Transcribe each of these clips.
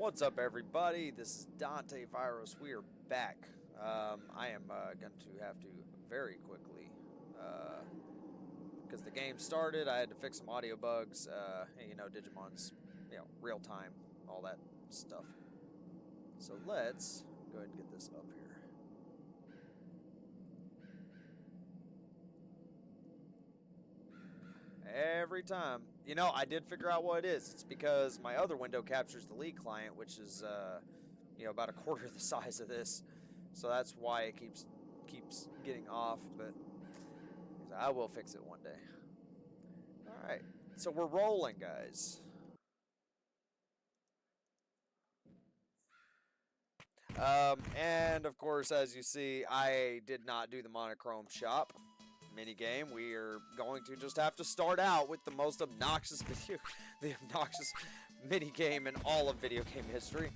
What's up, everybody? This is Dante Virus. We are back. I am going to have to very quickly, because the game started, I had to fix some audio bugs. And, Digimon's, real time, all that stuff. So let's go ahead and get this up here. Every time. I did figure out what it is. It's because my other window captures the League client, which is, about a quarter the size of this. So that's why it keeps getting off, but I will fix it one day. Alright, so we're rolling, guys. And of course, as you see, I did not do the Monochrome shop minigame. We are going to just have to start out with the most obnoxious the obnoxious minigame in all of video game history.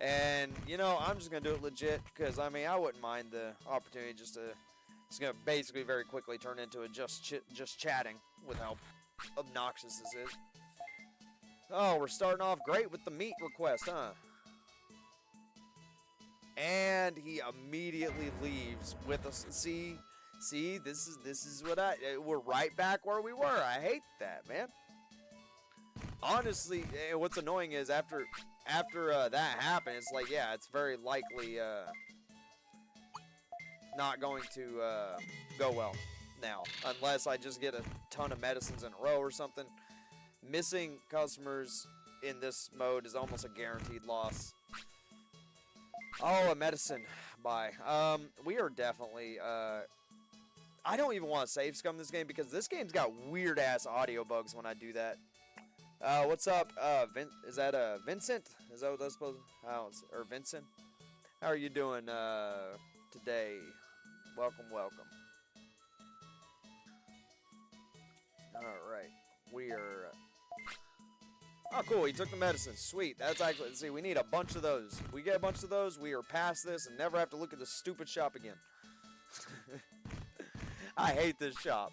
And, I'm just going to do it legit because, I wouldn't mind the opportunity it's going to basically very quickly turn into a just chatting with how obnoxious this is. Oh, we're starting off great with the meat request, huh? And he immediately leaves with us. See, this is what we're right back where we were. I hate that, man. Honestly, what's annoying is after that happened, it's like, yeah, it's very likely not going to go well now, unless I just get a ton of medicines in a row or something. Missing customers in this mode is almost a guaranteed loss. Oh, a medicine. Bye. We are definitely, I don't even want to save scum this game because this game's got weird-ass audio bugs when I do that. What's up? Is that, Vincent? Is that what that's supposed to... or Vincent? How are you doing, today? Welcome. Alright. We are... Oh, cool. He took the medicine. Sweet. That's actually... See, we need a bunch of those. If we get a bunch of those, we are past this and never have to look at this stupid shop again. I hate this shop.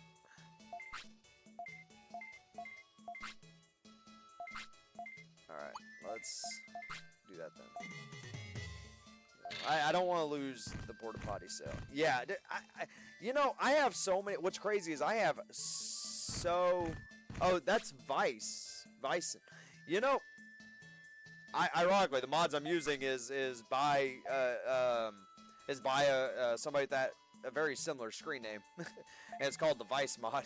Alright. Let's do that then. I don't want to lose the porta potty sale. Yeah. I have so many... What's crazy is I have so... Oh, that's Vice. Ironically, the mods I'm using is by somebody that a very similar screen name, and it's called the Vice mod.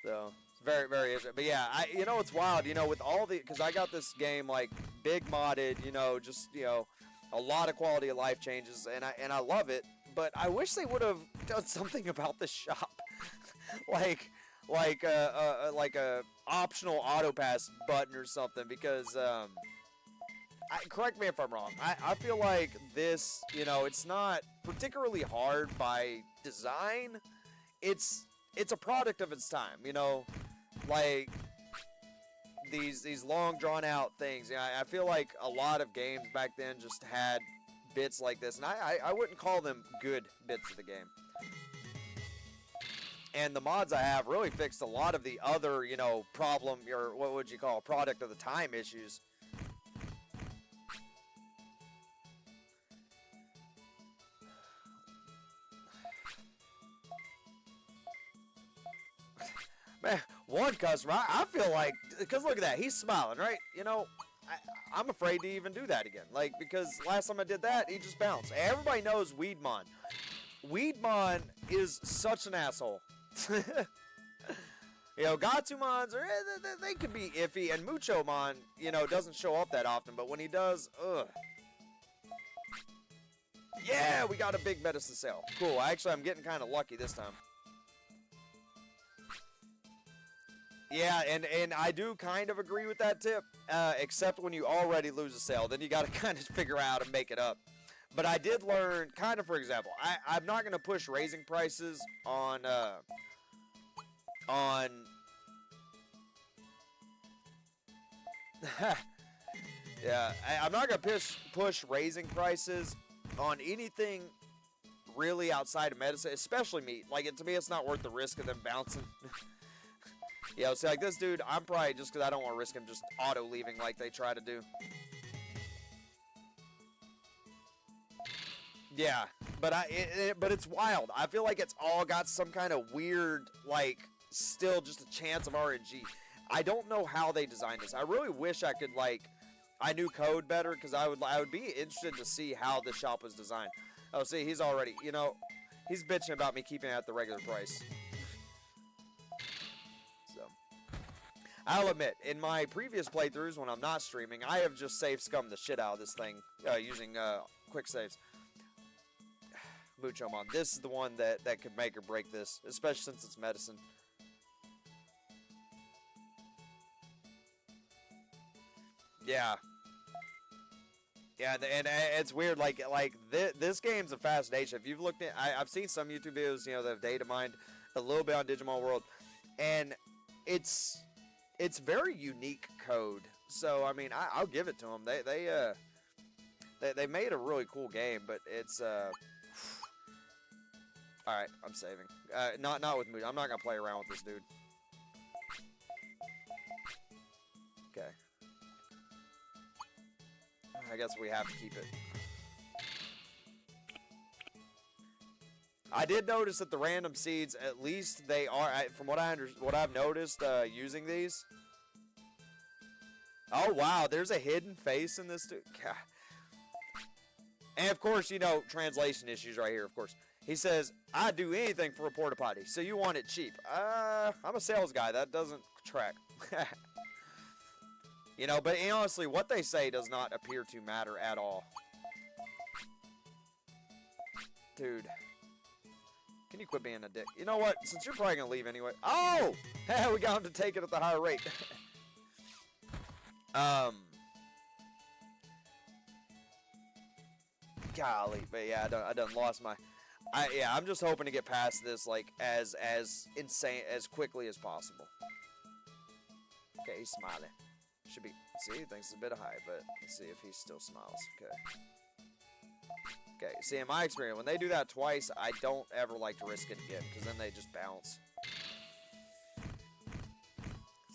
So it's very, very interesting. But yeah, it's wild. With all the because I got this game like big modded. A lot of quality of life changes, and I love it. But I wish they would have done something about the shop, like a optional auto pass button or something, because correct me if I'm wrong, I feel like this, it's not particularly hard by design. It's a product of its time, like these long drawn out things. I feel like a lot of games back then just had bits like this, and I wouldn't call them good bits of the game. And the mods I have really fixed a lot of the other, problem, or what would you call, product of the time issues. Man, one customer, I feel like, because look at that, he's smiling, right? I'm afraid to even do that again. Like, because last time I did that, he just bounced. Everybody knows Weedmon. Weedmon is such an asshole. Gatsumons they could be iffy, and Muchomon, doesn't show up that often, but when he does, ugh. Yeah, we got a big medicine sale. Cool. Actually, I'm getting kind of lucky this time. Yeah, and I do kind of agree with that tip, except when you already lose a sale, then you got to kind of figure out and make it up. But I did learn, kind of, for example, I'm not going to push raising prices on yeah, I'm not going to push raising prices on anything really outside of medicine, especially meat. Like, to me, it's not worth the risk of them bouncing. Yeah, see, like this dude, I'm probably just because I don't want to risk him just auto leaving like they try to do. Yeah, but but it's wild. I feel like it's all got some kind of weird, like, still just a chance of RNG. I don't know how they designed this. I really wish I could, like, I knew code better because I would be interested to see how the shop was designed. Oh, see, he's already, you know, he's bitching about me keeping it at the regular price. So, I'll admit, in my previous playthroughs when I'm not streaming, I have just save scummed the shit out of this thing using quick saves. Muchomon, this is the one that could make or break this, especially since it's medicine. Yeah. Yeah, and it's weird. Like this game's a fascination. If you've looked at, I've seen some YouTube videos, you know, that have data mined a little bit on Digimon World, and it's very unique code. So I mean, I'll give it to them. They made a really cool game, but it's all right. I'm saving. Not with Mood. I'm not gonna play around with this dude. Okay. I guess we have to keep it. I did notice that the random seeds, at least they are, from what I've noticed using these. Oh wow, there's a hidden face in this too. God. And of course, you know, translation issues right here. Of course, he says, "I'd do anything for a porta potty, so you want it cheap." I'm a sales guy. That doesn't track. You know, but honestly, what they say does not appear to matter at all. Dude. Can you quit being a dick? You know what? Since you're probably going to leave anyway. Oh! We got him to take it at the higher rate. Golly. But yeah, I done lost my... yeah, I'm just hoping to get past this, like, as insane, as quickly as possible. Okay, he's smiling. Should be, see, he thinks it's a bit high, but let's see if he still smiles. Okay. Okay, see, in my experience, when they do that twice, I don't ever like to risk it again, because then they just bounce.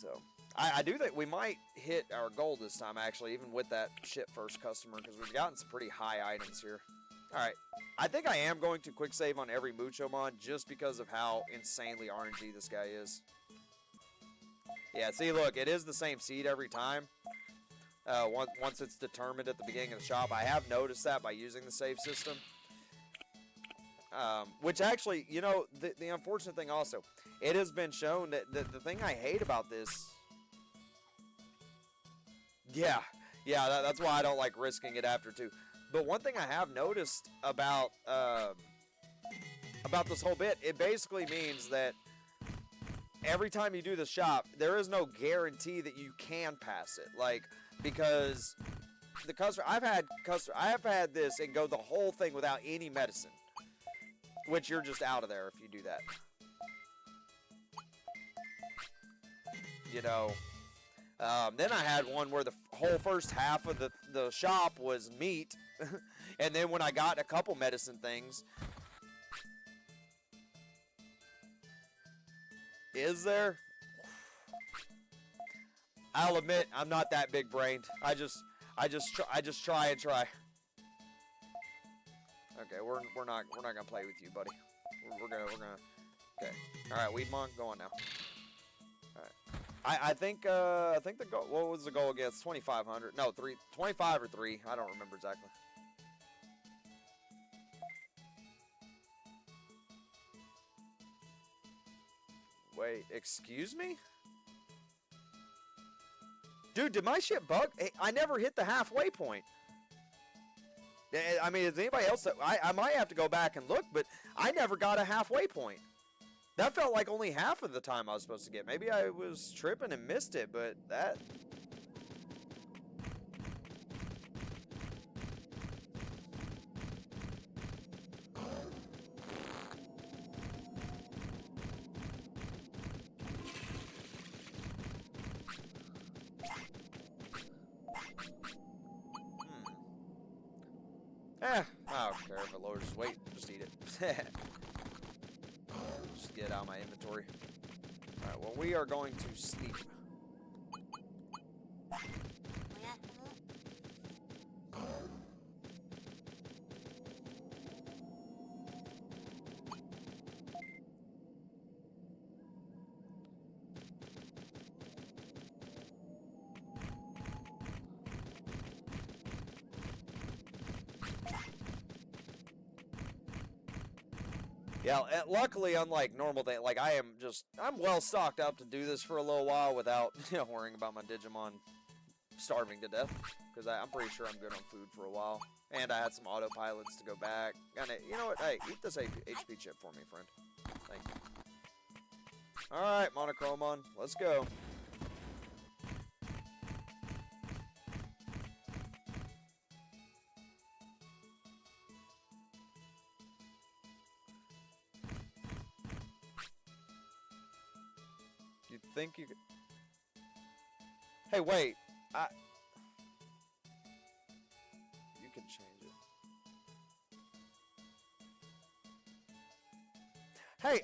So, I do think we might hit our goal this time, actually, even with that shit first customer, because we've gotten some pretty high items here. Alright, I think I am going to quick save on every Muchomon, just because of how insanely RNG this guy is. Yeah, see, look, it is the same seed every time. Once it's determined at the beginning of the shop. I have noticed that by using the save system. Which actually, you know, the unfortunate thing also, it has been shown that the thing I hate about this... Yeah, that's why I don't like risking it after too. But one thing I have noticed about this whole bit, it basically means that every time you do the shop, there is no guarantee that you can pass it. Like, because the customer, I have had this and go the whole thing without any medicine, which you're just out of there if you do that. You know, then I had one where the whole first half of the shop was meat, and then when I got a couple medicine things. Is there? I'll admit I'm not that big brained. I just try and try. Okay, we're not gonna play with you, buddy. We're gonna. Okay. All right, Weedmon, go on now. All right. I think the goal. What was the goal against 2,500? No, 25 or 3. I don't remember exactly. Wait, excuse me? Dude, did my shit bug? Hey, I never hit the halfway point. I mean, is anybody else? I might have to go back and look, but I never got a halfway point. That felt like only half of the time I was supposed to get. Maybe I was tripping and missed it, but that... I don't care if it lowers his weight. Just eat it. Just get it out of my inventory. Alright, well, we are going to sleep. Yeah, luckily, unlike normal thing, like I'm well stocked up to do this for a little while without, worrying about my Digimon starving to death. Because I'm pretty sure I'm good on food for a while. And I had some autopilots to go back. And you know what? Hey, eat this HP chip for me, friend. Thank you. Alright, Monochrome, let's go. You think you could... Hey, wait. You can change it. Hey,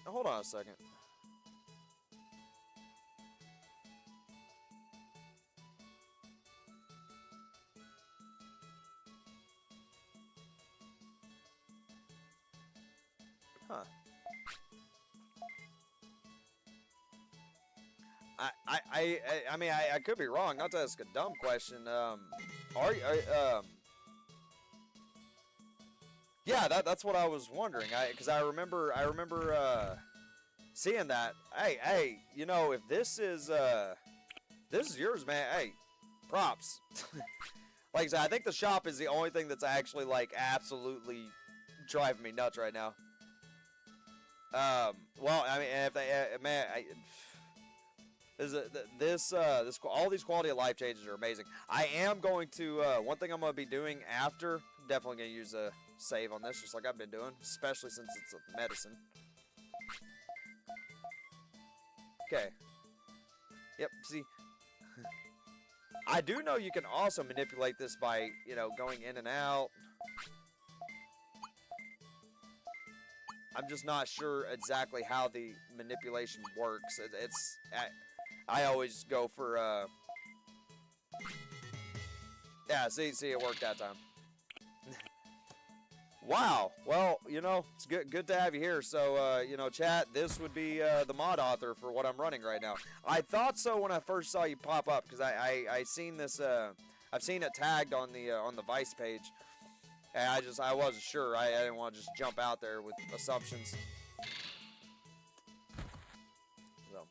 Hold on a second. Huh. I mean, I could be wrong. Not to ask a dumb question. Yeah, that's what I was wondering. Because I remember seeing that. Hey, if this is yours, man. Hey, props. Like I said, I think the shop is the only thing that's actually like absolutely driving me nuts right now. Well, I mean, if they, man, all these quality of life changes are amazing. I am going to, one thing I'm going to be doing after, definitely going to use a save on this, just like I've been doing, especially since it's a medicine. Okay. Yep, see. I do know you can also manipulate this by, going in and out. I'm just not sure exactly how the manipulation works. I always go for, yeah, see, it worked that time. Wow. Well, it's good to have you here. So, chat, this would be the mod author for what I'm running right now. I thought so when I first saw you pop up because I seen this. I've seen it tagged on the Vice page, and I wasn't sure. I didn't want to just jump out there with assumptions. So,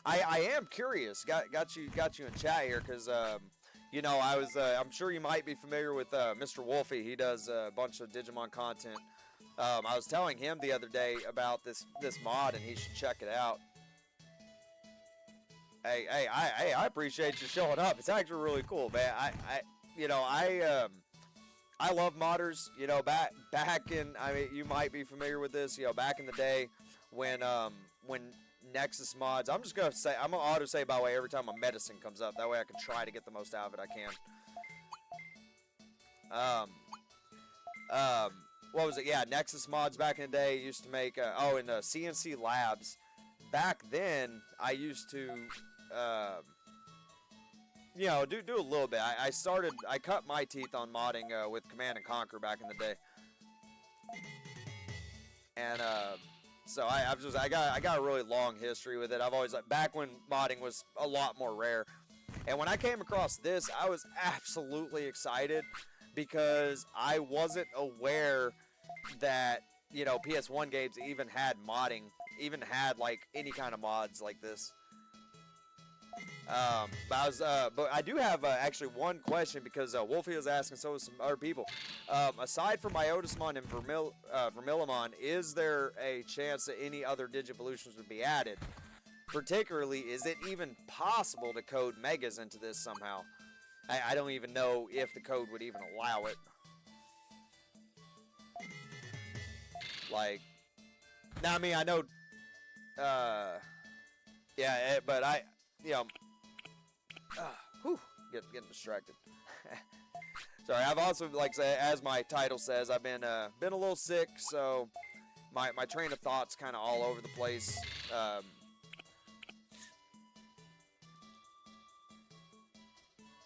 I am curious. Got you in chat here because. I'm sure you might be familiar with Mr. Wolfie. He does a bunch of Digimon content. I was telling him the other day about this mod, and he should check it out. Hey, I appreciate you showing up. It's actually really cool, man. I love modders. Back in, I mean, you might be familiar with this. Back in the day when Nexus mods. I'm gonna auto say by the way every time a medicine comes up. That way I can try to get the most out of it I can. What was it? Yeah, Nexus mods back in the day used to make. In CNC Labs. Back then, I used to, do a little bit. I cut my teeth on modding with Command and Conquer back in the day, and so I got a really long history with it. I've always back when modding was a lot more rare, and when I came across this, I was absolutely excited because I wasn't aware that PS1 games even had modding, even had like any kind of mods like this. But I do have actually one question because Wolfie was asking, so was some other people. Aside from Iotismon and Vermillimon, is there a chance that any other Digivolutions would be added? Particularly, is it even possible to code Megas into this somehow? I don't even know if the code would even allow it. Like, now, I mean, I know, but getting distracted. Sorry, I've also, like, as my title says, I've been a little sick, so my train of thought's kind of all over the place.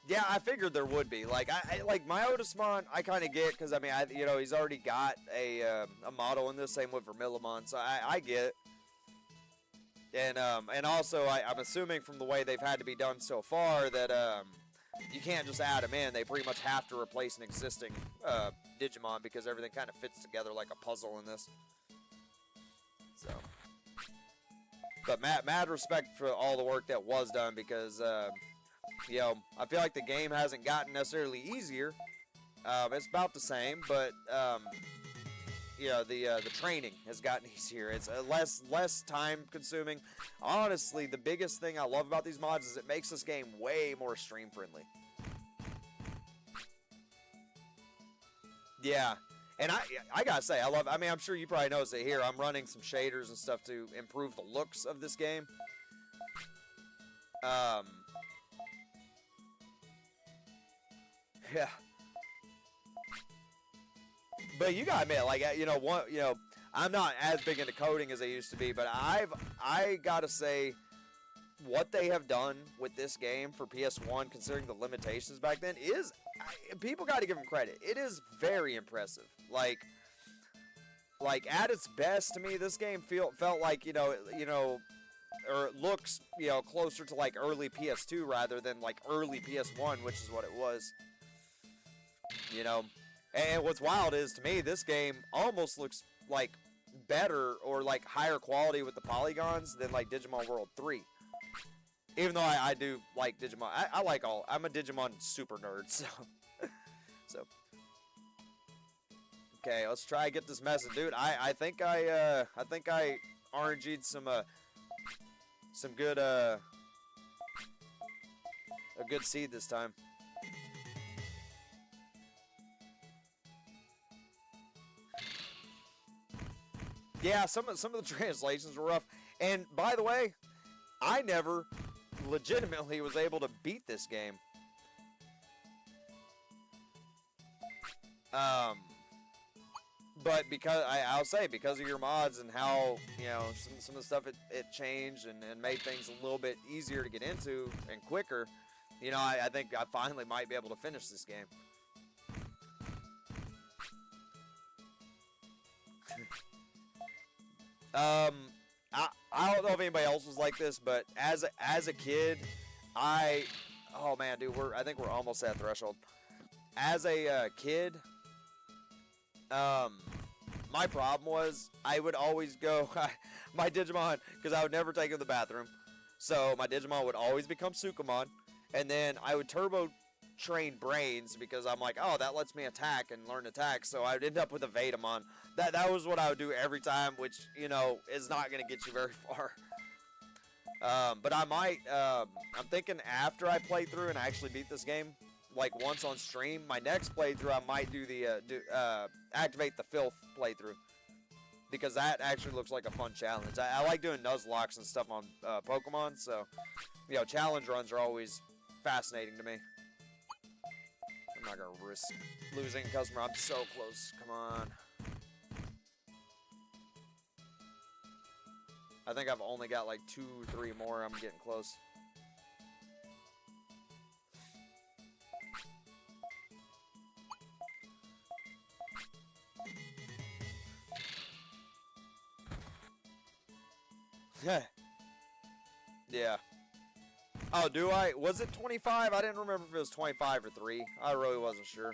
Yeah, I figured there would be. Like, I like my Otismon, I kind of get, because I mean, you know, he's already got a model in this. Same with Vermillimon, so I get it. And also, I'm assuming from the way they've had to be done so far that you can't just add them in. They pretty much have to replace an existing Digimon because everything kind of fits together like a puzzle in this. So, but mad respect for all the work that was done because. You know, I feel like the game hasn't gotten necessarily easier. It's about the same, but you know, the training has gotten easier. It's less time consuming. Honestly, the biggest thing I love about these mods is it makes this game way more stream friendly. Yeah, and I gotta say, I mean, I'm sure you probably noticed it here. I'm running some shaders and stuff to improve the looks of this game. Yeah. But you gotta admit, like, you know, I'm not as big into coding as I used to be, but I gotta say, what they have done with this game for PS1, considering the limitations back then, people gotta give them credit. It is very impressive. Like at its best to me, this game felt like, you know, or it looks, you know, closer to like early PS2 rather than like early PS1, which is what it was. You know, and what's wild is, to me, this game almost looks like better or like higher quality with the polygons than like Digimon World 3. Even though I do like Digimon. I like I'm a Digimon super nerd, so. So. Okay, let's try to get this message, dude. I think I RNG'd some good a good seed this time. Yeah, some of the translations were rough. And by the way, I never legitimately was able to beat this game. But because I'll say, because of your mods and how, you know, some of the stuff it changed and made things a little bit easier to get into and quicker, you know, I think I finally might be able to finish this game. I don't know if anybody else was like this, but as a kid, oh man, dude, I think we're almost at threshold. As a kid, my problem was I would always go my Digimon, because I would never take him to the bathroom, so my Digimon would always become Sukamon, and then I would turbo train Brains because I'm like, oh, that lets me attack and learn attack, so I would end up with a Vetamon. That was what I would do every time, which, you know, is not going to get you very far. But I might, I'm thinking after I play through and actually beat this game, like once on stream, my next playthrough I might do the, activate the filth playthrough. Because that actually looks like a fun challenge. I like doing Nuzlocks and stuff on Pokemon, so, you know, challenge runs are always fascinating to me. I'm not going to risk losing a customer. I'm so close. Come on. I think I've only got like 2, 3 more. I'm getting close. Yeah. Oh, do I? Was it 25? I didn't remember if it was 25 or 3. I really wasn't sure.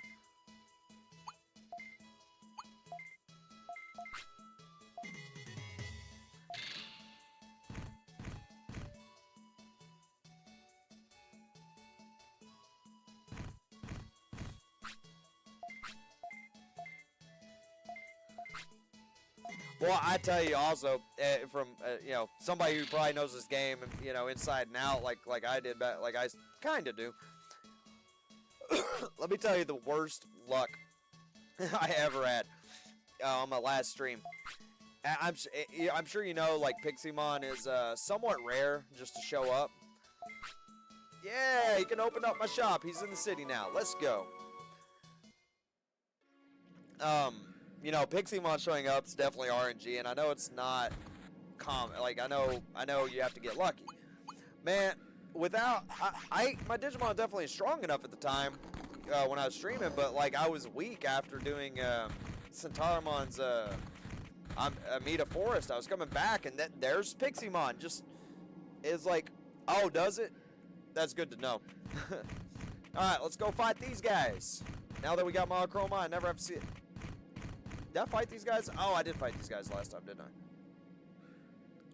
Well, I tell you also, from you know, somebody who probably knows this game, you know, inside and out, like I did, like I kind of do. Let me tell you the worst luck I ever had on my last stream. I'm sure you know, like, Piximon is somewhat rare just to show up. Yeah, he can open up my shop. He's in the city now. Let's go. you know, Pixie-Mon showing up is definitely RNG, and I know it's not common. Like, I know you have to get lucky. Man, without, my Digimon definitely strong enough at the time when I was streaming, but, like, I was weak after doing Centaurumon's Amida Forest. I was coming back, and there's Pixie-Mon. Just is like, oh, does it? That's good to know. Alright, let's go fight these guys. Now that we got Monochrome, I never have to see it. Did I fight these guys? Oh, I did fight these guys last time, didn't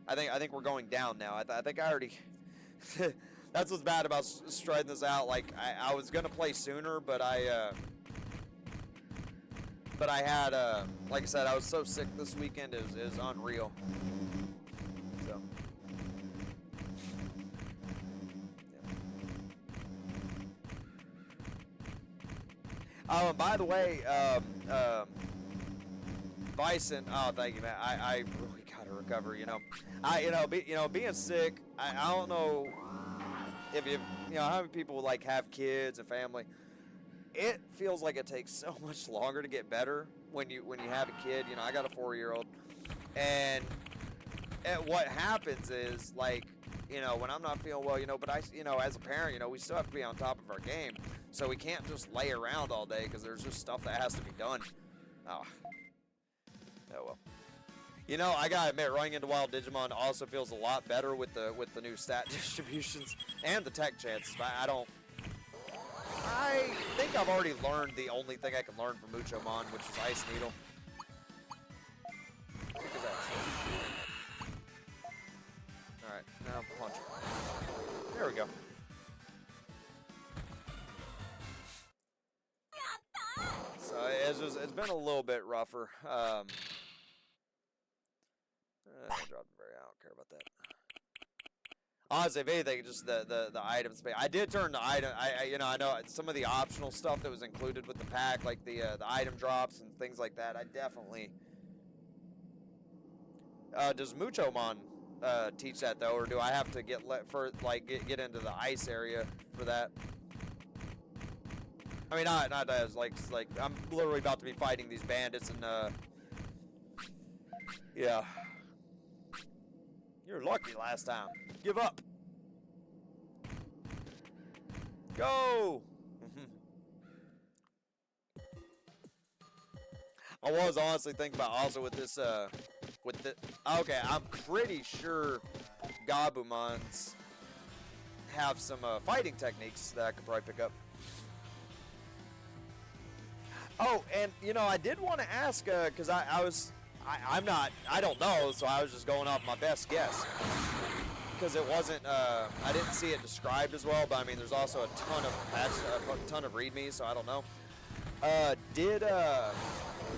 I? I think we're going down now. I think I already... That's what's bad about striding this out. Like, I was going to play sooner, but I had, like I said, I was so sick this weekend, it was unreal. So... Oh, and by the way, Bison. Oh, thank you, man. I really gotta recover. You know, being sick. I don't know if you know how many people like have kids and family. It feels like it takes so much longer to get better when you have a kid. You know, I got a 4-year-old, and what happens is like, you know, when I'm not feeling well, you know, but as a parent, you know, we still have to be on top of our game. So we can't just lay around all day because there's just stuff that has to be done. Oh well. You know, I gotta admit, running into Wild Digimon also feels a lot better with the new stat distributions and the tech chances. I think I've already learned the only thing I can learn from Muchomon, which is Ice Needle. Alright, now punch it. There we go. So it's been a little bit rougher. I dropped it very. I don't care about that. Honestly, if anything, just the items. I did turn the item. I know some of the optional stuff that was included with the pack, like the item drops and things like that. I definitely. Does Muchomon teach that though, or do I have to get into the ice area for that? I mean, not as like I'm literally about to be fighting these bandits, and yeah. You're lucky last time. Give up. Go. I was honestly thinking about also with this okay, I'm pretty sure Gabumons have some fighting techniques that I could probably pick up. Oh, and you know, I did want to ask because I don't know, so I was just going off my best guess because it wasn't I didn't see it described as well, but I mean there's also a ton of readmes, so I don't know.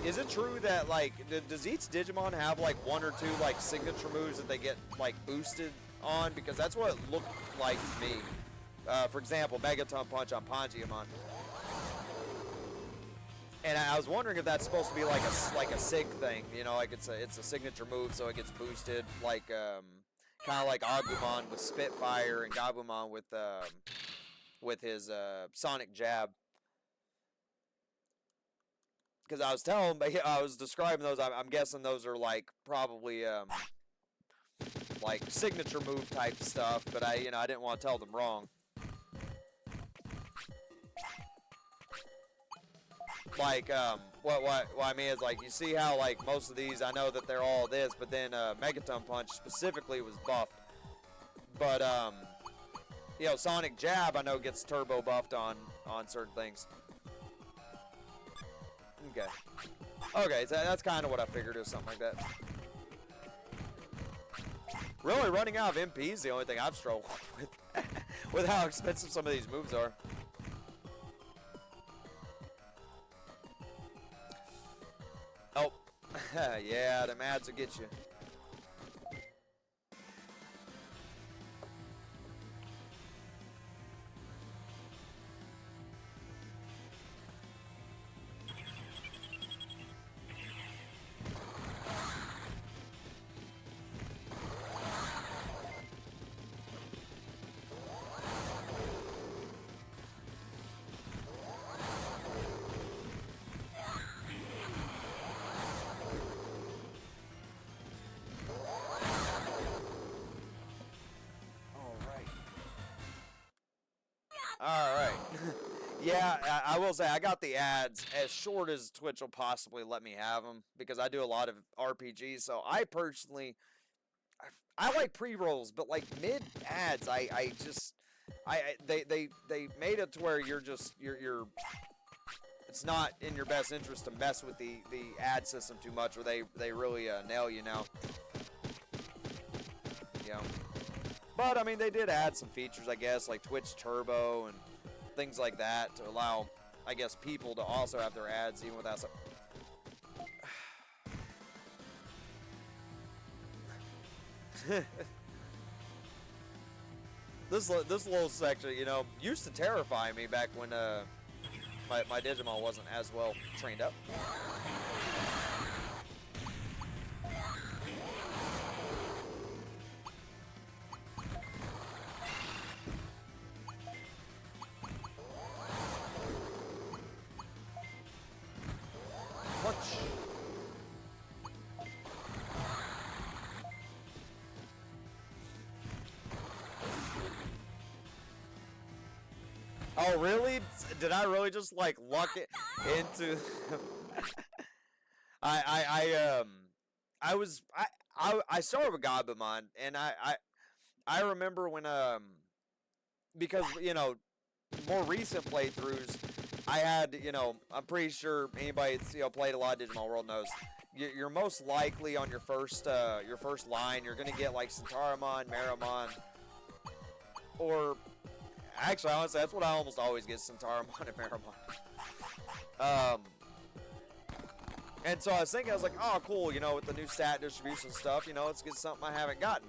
Is it true that like does each Digimon have like one or two like signature moves that they get like boosted on? Because that's what it looked like to me. For example, Megaton Punch on Pangiamon. And I was wondering if that's supposed to be like a sig thing, you know, like it's a signature move, so it gets boosted, like kind of like Agumon with Spitfire and Gabumon with his Sonic Jab. Because I was describing those. I'm guessing those are like probably like signature move type stuff, but I didn't want to tell them wrong. Like, what I mean is, like, you see how, like, most of these, I know that they're all this, but then, Megaton Punch specifically was buffed. But, you know, Sonic Jab, I know, gets turbo buffed on certain things. Okay, so that's kind of what I figured, it was something like that. Really, running out of MP is the only thing I've struggled with how expensive some of these moves are. Oh, yeah, the mads will get you. Yeah, I will say I got the ads as short as Twitch will possibly let me have them because I do a lot of RPGs. So I personally, I like pre-rolls, but like mid ads, I just, they made it to where you're it's not in your best interest to mess with the ad system too much, or they really nail you now. Yeah. But I mean, they did add some features, I guess, like Twitch Turbo and things like that to allow, I guess, people to also have their ads even without some. this little section, you know, used to terrify me back when my Digimon wasn't as well trained up. Punch. Oh, really? Did I really just like luck it into? I I was I started with Gabumon, and I remember when because you know more recent playthroughs I had, you know, I'm pretty sure anybody that's, you know, played a lot of Digimon World knows you're most likely on your first line you're gonna get like Centauromon, Meramon, or actually honestly that's what I almost always get, Centauromon and Meramon. And so I was thinking, I was like, oh cool, you know, with the new stat distribution stuff, you know, let's get something I haven't gotten.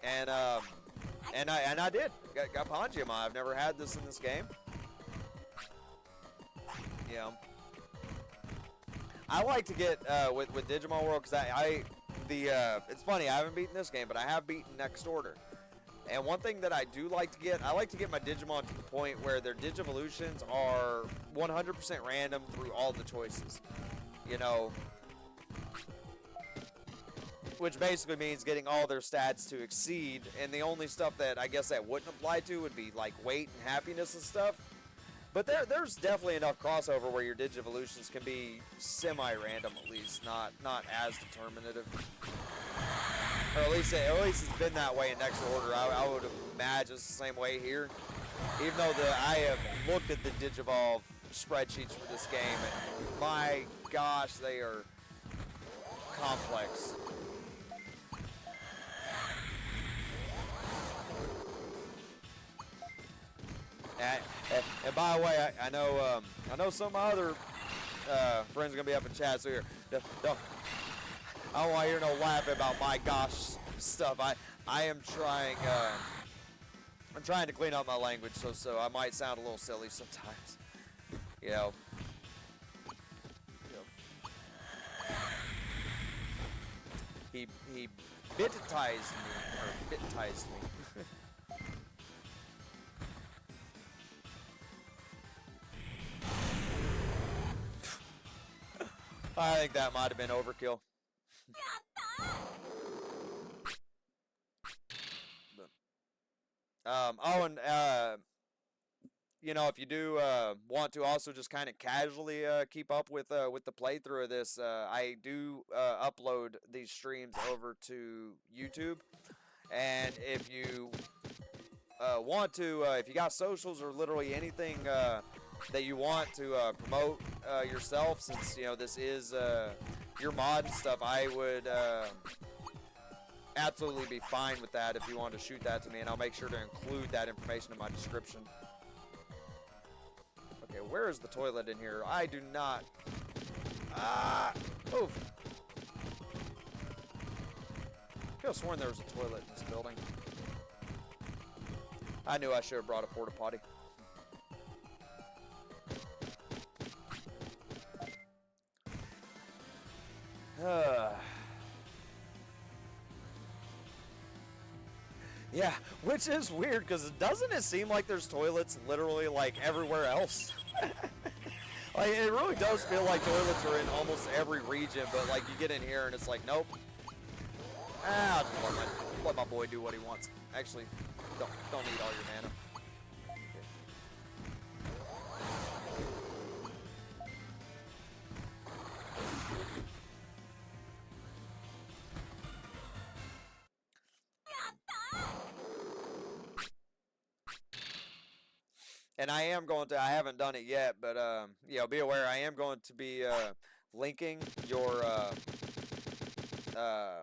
And I did got Pangiamon. I've never had this in this game. You know, I like to get with Digimon World because it's funny, I haven't beaten this game, but I have beaten Next Order. And one thing that I do like to get, I like to get my Digimon to the point where their Digivolutions are 100% random through all the choices. You know, which basically means getting all their stats to exceed, and the only stuff that I guess that wouldn't apply to would be like weight and happiness and stuff. But there's definitely enough crossover where your Digivolutions can be semi-random, at least, not as determinative. Or at least it's been that way in Next Order. I would imagine it's the same way here. Even though I have looked at the Digivolve spreadsheets for this game, and my gosh, they are complex. And by the way, I know some of my other friends are gonna be up in chat, so here, I don't want to hear no laughing about my gosh stuff. I am trying. I'm trying to clean up my language, so I might sound a little silly sometimes. You know. He bititized me. I think that might have been overkill. Oh, and you know, if you do want to also just kind of casually keep up with the playthrough of this, I do upload these streams over to YouTube, and if you want to, if you got socials or literally anything that you want to promote yourself, since you know this is your mod and stuff, I would absolutely be fine with that if you want to shoot that to me, and I'll make sure to include that information in my description. Okay, where is the toilet in here? I do not. Move. I could have sworn there was a toilet in this building. I knew I should have brought a porta potty. Yeah, which is weird because doesn't it seem like there's toilets literally like everywhere else? Like it really does feel like toilets are in almost every region, but like you get in here and it's like nope. I'll just let my boy do what he wants. Actually, don't need all your mana. And I am going to. I haven't done it yet, but be aware. I am going to be linking your. Uh,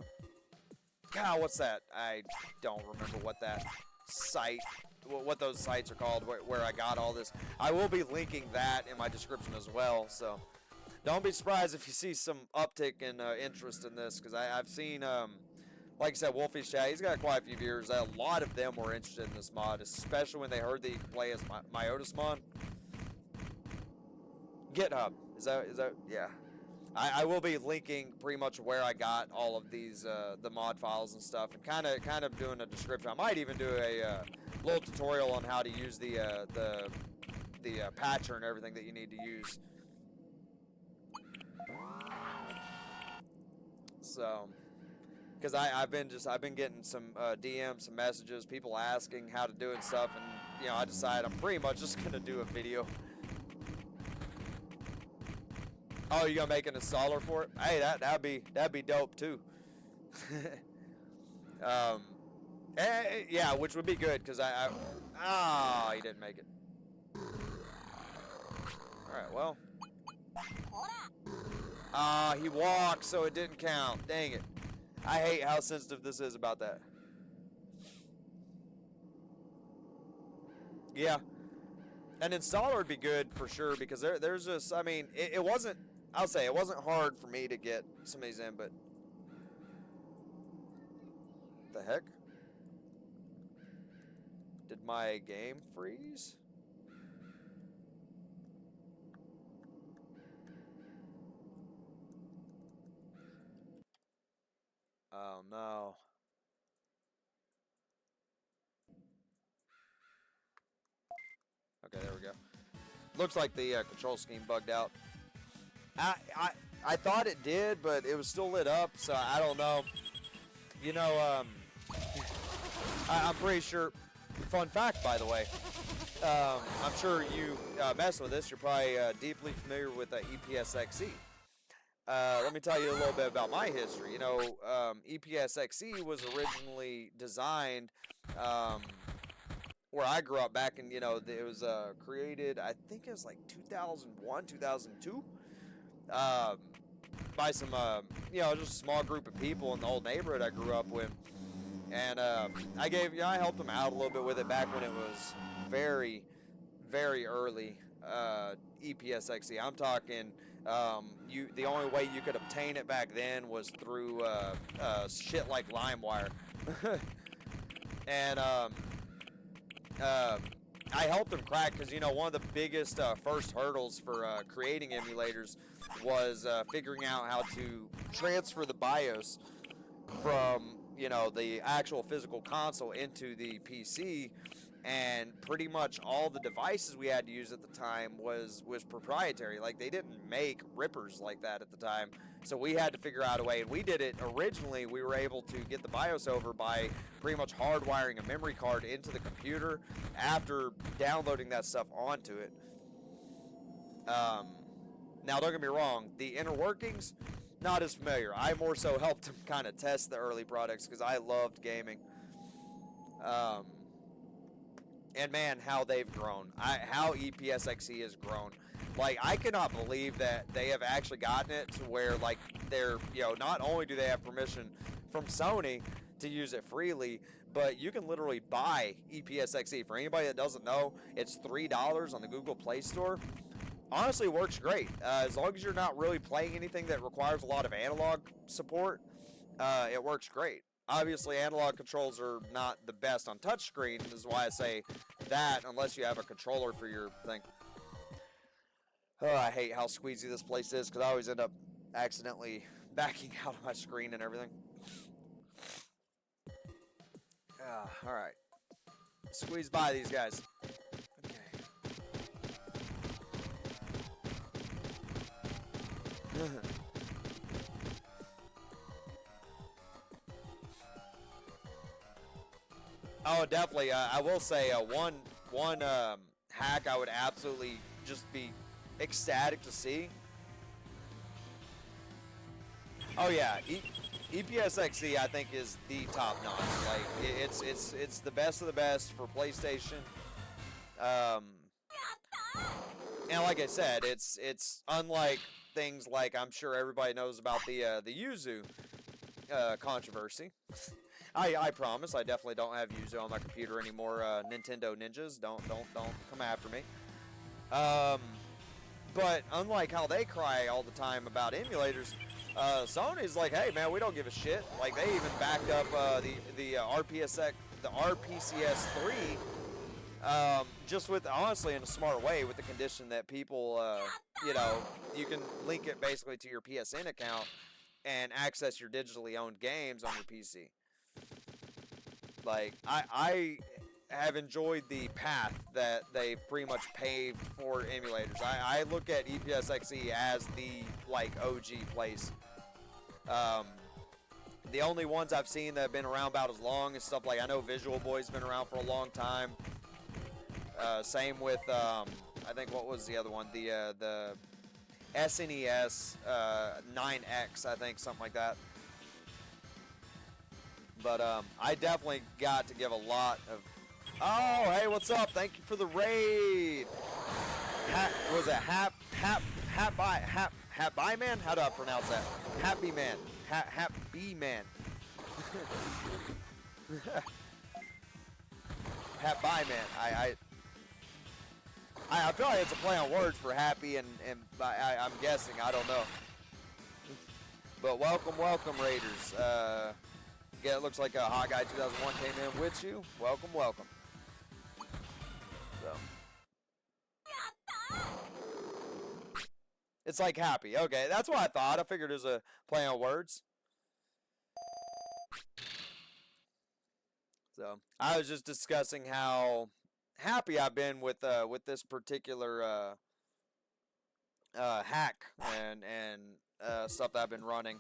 God, what's that? I don't remember what that site, what those sites are called, where I got all this. I will be linking that in my description as well. So don't be surprised if you see some uptick in interest in this, because I've seen. Like I said, Wolfie's chat, he's got quite a few viewers. A lot of them were interested in this mod, especially when they heard that you could play as Myotismon. GitHub. Is that, yeah. I will be linking pretty much where I got all of these, the mod files and stuff, and kind of doing a description. I might even do a little tutorial on how to use the patcher and everything that you need to use. So. Because I've been getting some DMs, some messages, people asking how to do it and stuff, and I decided I'm pretty much just gonna do a video. Oh, you gonna make an installer for it? Hey, that'd be dope too. um, yeah, which would be good because he didn't make it. All right, well. He walked, so it didn't count. Dang it. I hate how sensitive this is about that. Yeah. An installer would be good for sure, because there's just, I mean, it wasn't, I'll say, it wasn't hard for me to get some of these in, but. The heck? Did my game freeze? Oh no. Okay, there we go. Looks like the control scheme bugged out. I thought it did, but it was still lit up, so I don't know. I'm pretty sure. Fun fact, by the way. I'm sure you mess with this. You're probably deeply familiar with EPSXE. Let me tell you a little bit about my history. EPSXE was originally designed where I grew up back in, it was created, I think it was like 2001, 2002, by some, just a small group of people in the old neighborhood I grew up with. And I helped them out a little bit with it back when it was very, very early EPSXE. I'm talking, the only way you could obtain it back then was through shit like LimeWire. And I helped them crack, because one of the biggest first hurdles for creating emulators was figuring out how to transfer the BIOS from the actual physical console into the PC. And pretty much all the devices we had to use at the time was proprietary. Like, they didn't make rippers like that at the time. So we had to figure out a way, and we did it originally. We were able to get the BIOS over by pretty much hardwiring a memory card into the computer after downloading that stuff onto it. Now, don't get me wrong, the inner workings, not as familiar. I more so helped them kind of test the early products because I loved gaming. And man, how they've grown. How EPSXE has grown. Like, I cannot believe that they have actually gotten it to where, like, they're, not only do they have permission from Sony to use it freely, but you can literally buy EPSXE. For anybody that doesn't know, it's $3 on the Google Play Store. Honestly, it works great. As long as you're not really playing anything that requires a lot of analog support, it works great. Obviously, analog controls are not the best on touchscreen. This is why I say that, unless you have a controller for your thing. Oh, I hate how squeezy this place is, because I always end up accidentally backing out of my screen and everything. Alright. Squeeze by these guys. Okay. Oh, definitely. I will say one hack I would absolutely just be ecstatic to see. Oh yeah, EPSXE I think is the top notch. Like, it's the best of the best for PlayStation. And like I said, it's unlike things like I'm sure everybody knows about the Yuzu controversy. I promise I definitely don't have Yuzu on my computer anymore. Nintendo ninjas, don't come after me. Um, but unlike how they cry all the time about emulators, Sony's like, hey man, we don't give a shit. Like they even backed up the RPCS 3. Just with honestly in a smart way, with the condition that people, you can link it basically to your PSN account and access your digitally owned games on your PC. Like I have enjoyed the path that they've pretty much paved for emulators. I look at EPSXE as the like OG place. Um, the only ones I've seen that have been around about as long as stuff like I know Visual Boy's been around for a long time. Same with I think what was the other one? The SNES 9X, I think, something like that. But I definitely got to give a lot of. Oh, hey, what's up? Thank you for the raid. Was it Happy Man? How do I pronounce that? Happy Man. Happy Man. Happy Man. I feel like it's a play on words for happy and I'm guessing. I don't know. But welcome, Raiders. Yeah, it looks like Hot Guy 2001 came in with you. Welcome. So. It's like happy. Okay, that's what I thought. I figured it was a play on words. So I was just discussing how happy I've been with this particular hack and stuff that I've been running.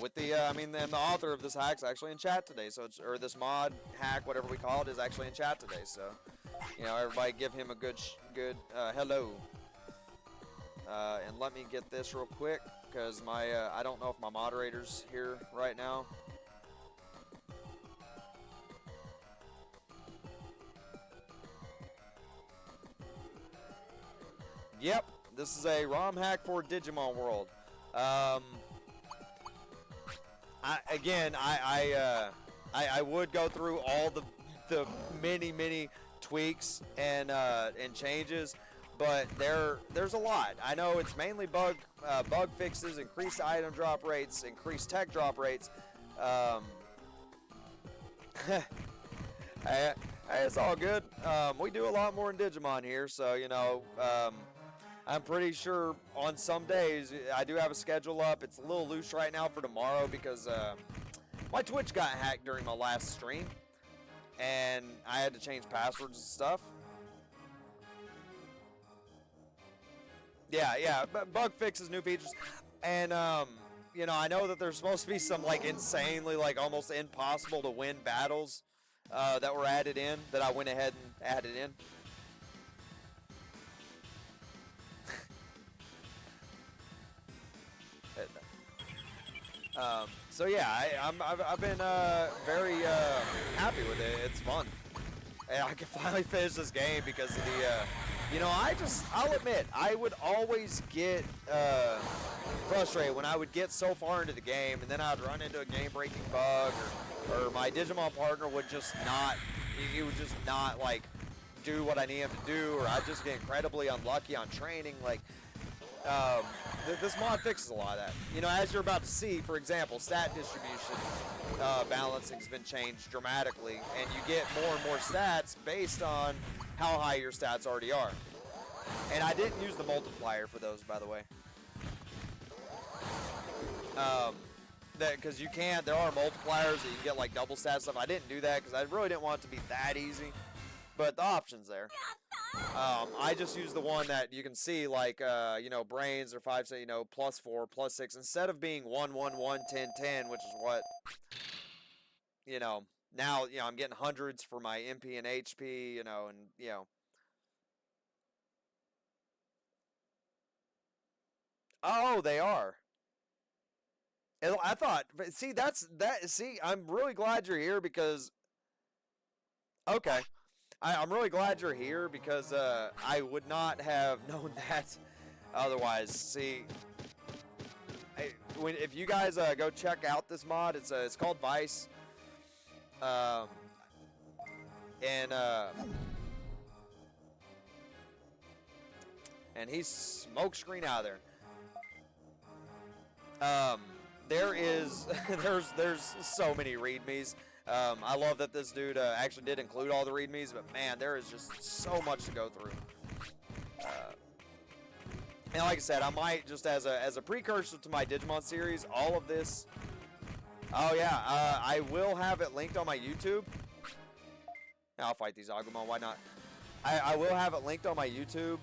With the and the author of this hack's actually in chat today. So it's or this mod hack, whatever we call it, is actually in chat today. So everybody give him a good hello. And let me get this real quick because my I don't know if my moderator's here right now. Yep, this is a ROM hack for Digimon World. I would go through all the many tweaks and changes, but there's a lot. I know it's mainly bug fixes, increased item drop rates, increased tech drop rates. It's all good. We do a lot more in Digimon here, so I'm pretty sure on some days I do have a schedule up. It's a little loose right now for tomorrow because my Twitch got hacked during my last stream, and I had to change passwords and stuff. Yeah, bug fixes, new features, and I know that there's supposed to be some like insanely like almost impossible to win battles that were added in that I went ahead and added in. So yeah, I've been very happy with it. It's fun. And I can finally finish this game because of the, I'll admit, I would always get frustrated when I would get so far into the game and then I'd run into a game-breaking bug or my Digimon partner would just not, he would just not, like, do what I need him to do, or I'd just get incredibly unlucky on training, like, this mod fixes a lot of that. As you're about to see, for example, stat distribution balancing has been changed dramatically, and you get more and more stats based on how high your stats already are. And I didn't use the multiplier for those, by the way. Because there are multipliers that you can get like double stat stuff. I didn't do that because I really didn't want it to be that easy. But the option's there. I just use the one that you can see, like, brains or 5, say, +4, +6, instead of being 1, 1, 1, 10, 10, which is what, now, I'm getting hundreds for my MP and HP, Oh, they are. I thought, but see, I'm really glad you're here because, okay. I'm really glad you're here because I would not have known that otherwise. See, if you guys go check out this mod, it's called Vice, and he's smoke screen out of there. There is there's so many readmes. I love that this dude actually did include all the readmes, but man, there is just so much to go through. And like I said, I might just as a precursor to my Digimon series, all of this. Oh yeah, I will have it linked on my YouTube. I'll fight these Agumon. Why not? I will have it linked on my YouTube.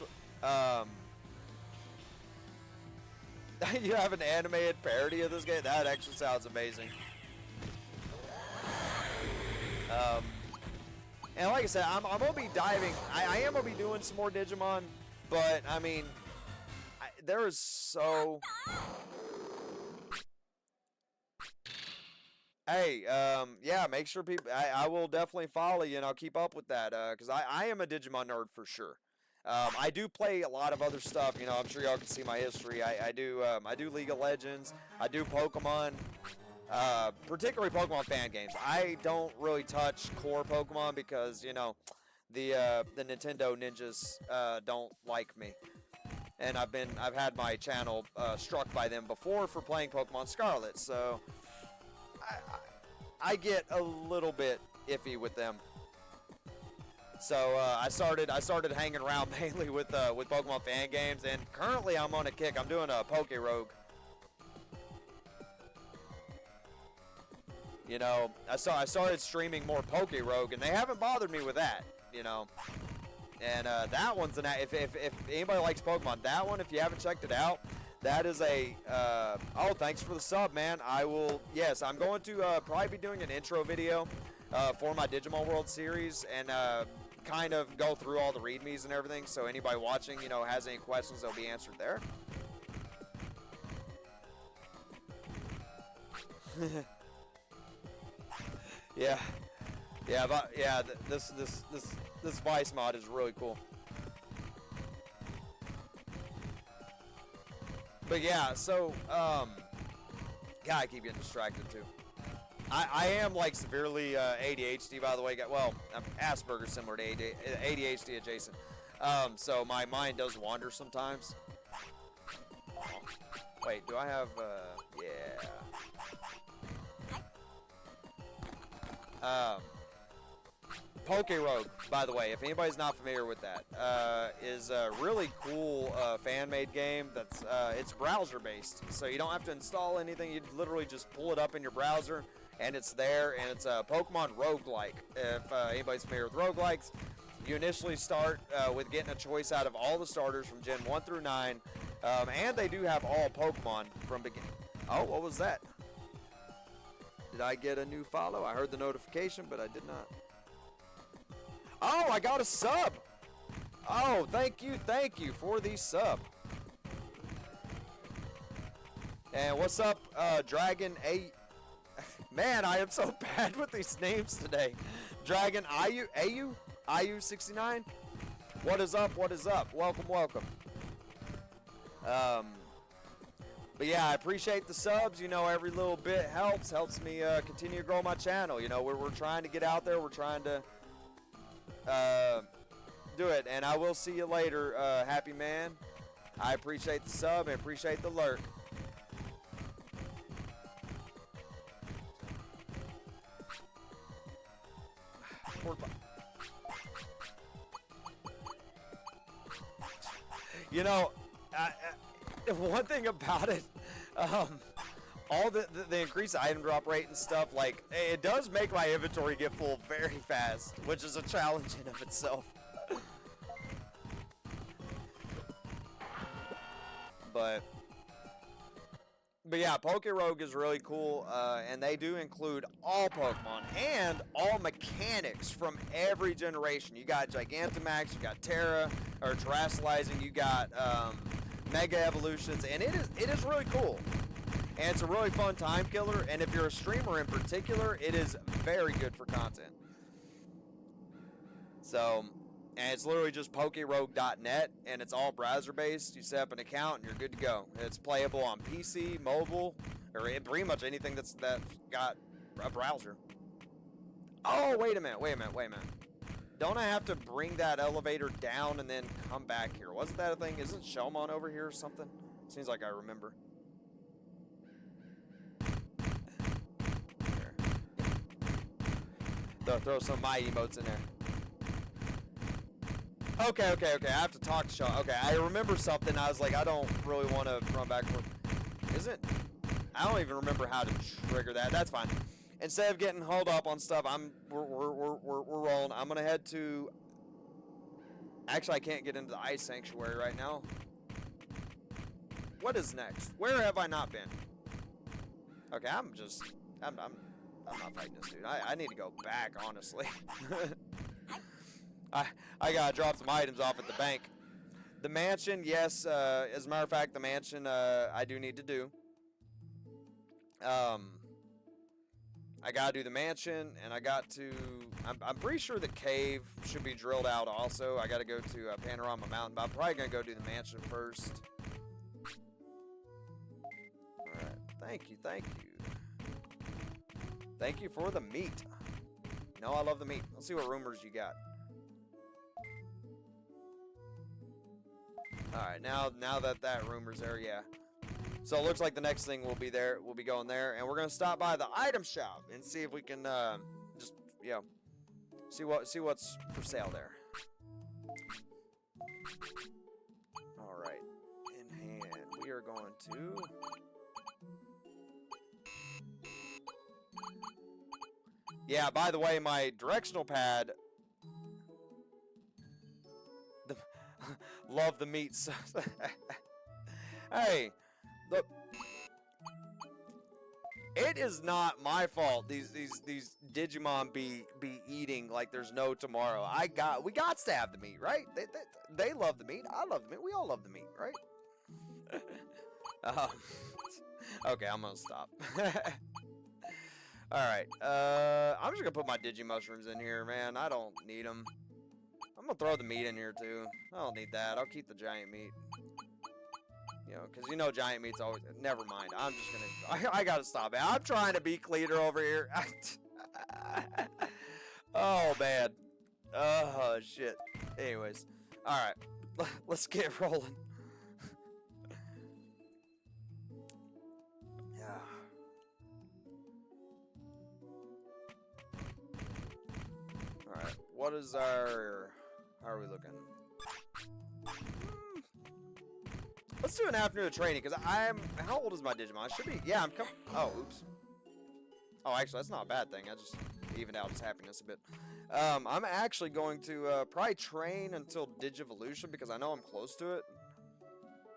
You have an animated parody of this game? That actually sounds amazing. And like I said, I'm gonna be diving. I am gonna be doing some more Digimon, but I mean, there is so. Hey, yeah, make sure people. I will definitely follow you, and I'll keep up with that, because I am a Digimon nerd for sure. I do play a lot of other stuff. You know, I'm sure y'all can see my history. I do League of Legends. I do Pokemon. Particularly Pokemon fan games. I don't really touch core Pokemon because, you know, the Nintendo ninjas don't like me, and I've had my channel struck by them before for playing Pokemon Scarlet, so I get a little bit iffy with them. So I started hanging around mainly with Pokemon fan games, and currently I'm on a kick. I'm doing a Poke Rogue. You know, I started streaming more Poke Rogue, and they haven't bothered me with that. You know, and that one's if anybody likes Pokemon, that one, if you haven't checked it out, that is a oh, thanks for the sub, man. I will. Yes, I'm going to probably be doing an intro video for my Digimon World series, and kind of go through all the readmes and everything. So anybody watching, you know, has any questions, they'll be answered there. Yeah, but yeah, this Vice mod is really cool. But yeah, so God, I keep getting distracted too. I am like severely ADHD, by the way. Well, I'm Asperger's, similar to ADHD adjacent. So my mind does wander sometimes. Wait, do I have? Yeah. Poke Rogue, by the way, if anybody's not familiar with that, is a really cool fan-made game. That's it's browser-based, so you don't have to install anything. You literally just pull it up in your browser, and it's there. And it's a Pokemon roguelike. If anybody's familiar with roguelikes, you initially start with getting a choice out of all the starters from Gen 1 through 9, and they do have all Pokemon from beginning. Oh, what was that? Did I get a new follow? I heard the notification, but I did not. Oh, I got a sub. Oh, thank you for the sub. And what's up, Dragon A? Man, I am so bad with these names today. Dragon Ayu 69. What is up? What is up? Welcome, welcome. But yeah, I appreciate the subs. You know, every little bit helps me continue to grow my channel. You know, we're trying to get out there. We're trying to do it. And I will see you later, happy man. I appreciate the sub and appreciate the lurk. You know, one thing about it, all the increased item drop rate and stuff, like, it does make my inventory get full very fast, which is a challenge in of itself. But yeah, Poke Rogue is really cool, and they do include all Pokemon and all mechanics from every generation. You got Gigantamax, you got Terra, or Terastallizing, you got Mega Evolutions, and it is really cool. And it's a really fun time killer, and if you're a streamer in particular, it is very good for content. So, and it's literally just pokerogue.net, and it's all browser-based. You set up an account, and you're good to go. It's playable on PC, mobile, or pretty much anything that's got a browser. Oh, wait a minute. Don't I have to bring that elevator down and then come back here? Wasn't that a thing? Isn't Shelmon over here or something? Seems like I remember. Throw some of my emotes in there. Okay. I have to talk to Sean. Okay, I remember something. I was like, I don't really want to run backward. I don't even remember how to trigger that. That's fine. Instead of getting hauled up on stuff, we're rolling. I'm gonna head to. Actually, I can't get into the ice sanctuary right now. What is next? Where have I not been? Okay, I'm not fighting this dude. I need to go back, honestly. I gotta drop some items off at the bank. The mansion, yes. As a matter of fact, the mansion I do need to do. I gotta do the mansion, and I got to. I'm pretty sure the cave should be drilled out. Also, I gotta go to Panorama Mountain, but I'm probably gonna go do the mansion first. All right. Thank you. Thank you for the meat. No, I love the meat. Let's see what rumors you got. Alright, now that rumor's there, yeah. So it looks like the next thing will be going there, and we're gonna stop by the item shop and see if we can just see what's for sale there. Alright. In hand. We are going to yeah, by the way, my directional pad. Love the meat. Hey, look. It is not my fault. These Digimon be eating like there's no tomorrow. We got to have the meat, right? They love the meat. I love the meat. We all love the meat, right? Okay, I'm gonna stop. Alright, I'm just gonna put my Digimushrooms in here, man. I don't need them. I'm gonna throw the meat in here, too. I don't need that. I'll keep the giant meat. You know, because giant meat's always... Never mind. I'm just gonna... I gotta stop it. I'm trying to be cleaner over here. Oh, man. Oh, shit. Anyways. Alright. Let's get rolling. Alright, what is our... How are we looking? Let's do an afternoon of training, because I'm... How old is my Digimon? I should be... Yeah, I'm coming... Oh, oops. Oh, actually, that's not a bad thing. I just evened out his happiness a bit. I'm actually going to probably train until Digivolution, because I know I'm close to it.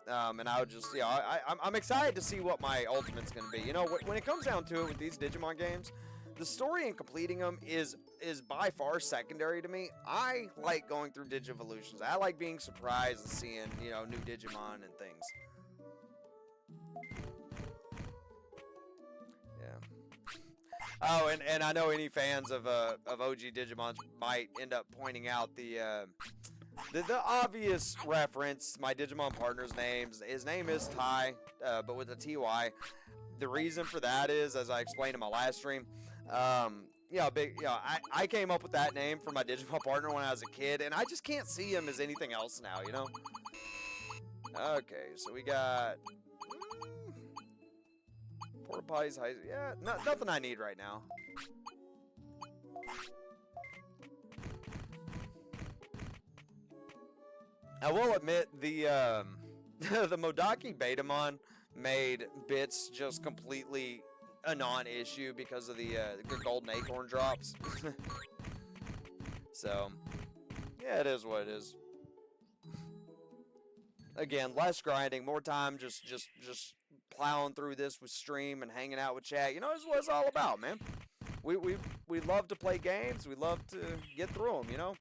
And I would just... I'm excited to see what my ultimate's going to be. You know, when it comes down to it with these Digimon games... The story and completing them is by far secondary to me. I like going through Digivolutions. I like being surprised and seeing, new Digimon and things. Yeah. Oh, and I know any fans of OG Digimon might end up pointing out the obvious reference. My Digimon partner's names. His name is Ty, but with a TY. The reason for that is, as I explained in my last stream, I came up with that name for my Digimon partner when I was a kid, and I just can't see him as anything else now, Okay, so we got Porta Potties, yeah, nothing I need right now. I will admit the the Modaki Betamon made bits just completely a non-issue because of the golden acorn drops. So, yeah, it is what it is. Again, less grinding, more time just plowing through this with stream and hanging out with chat. This is what it's all about, man. We love to play games. We love to get through them,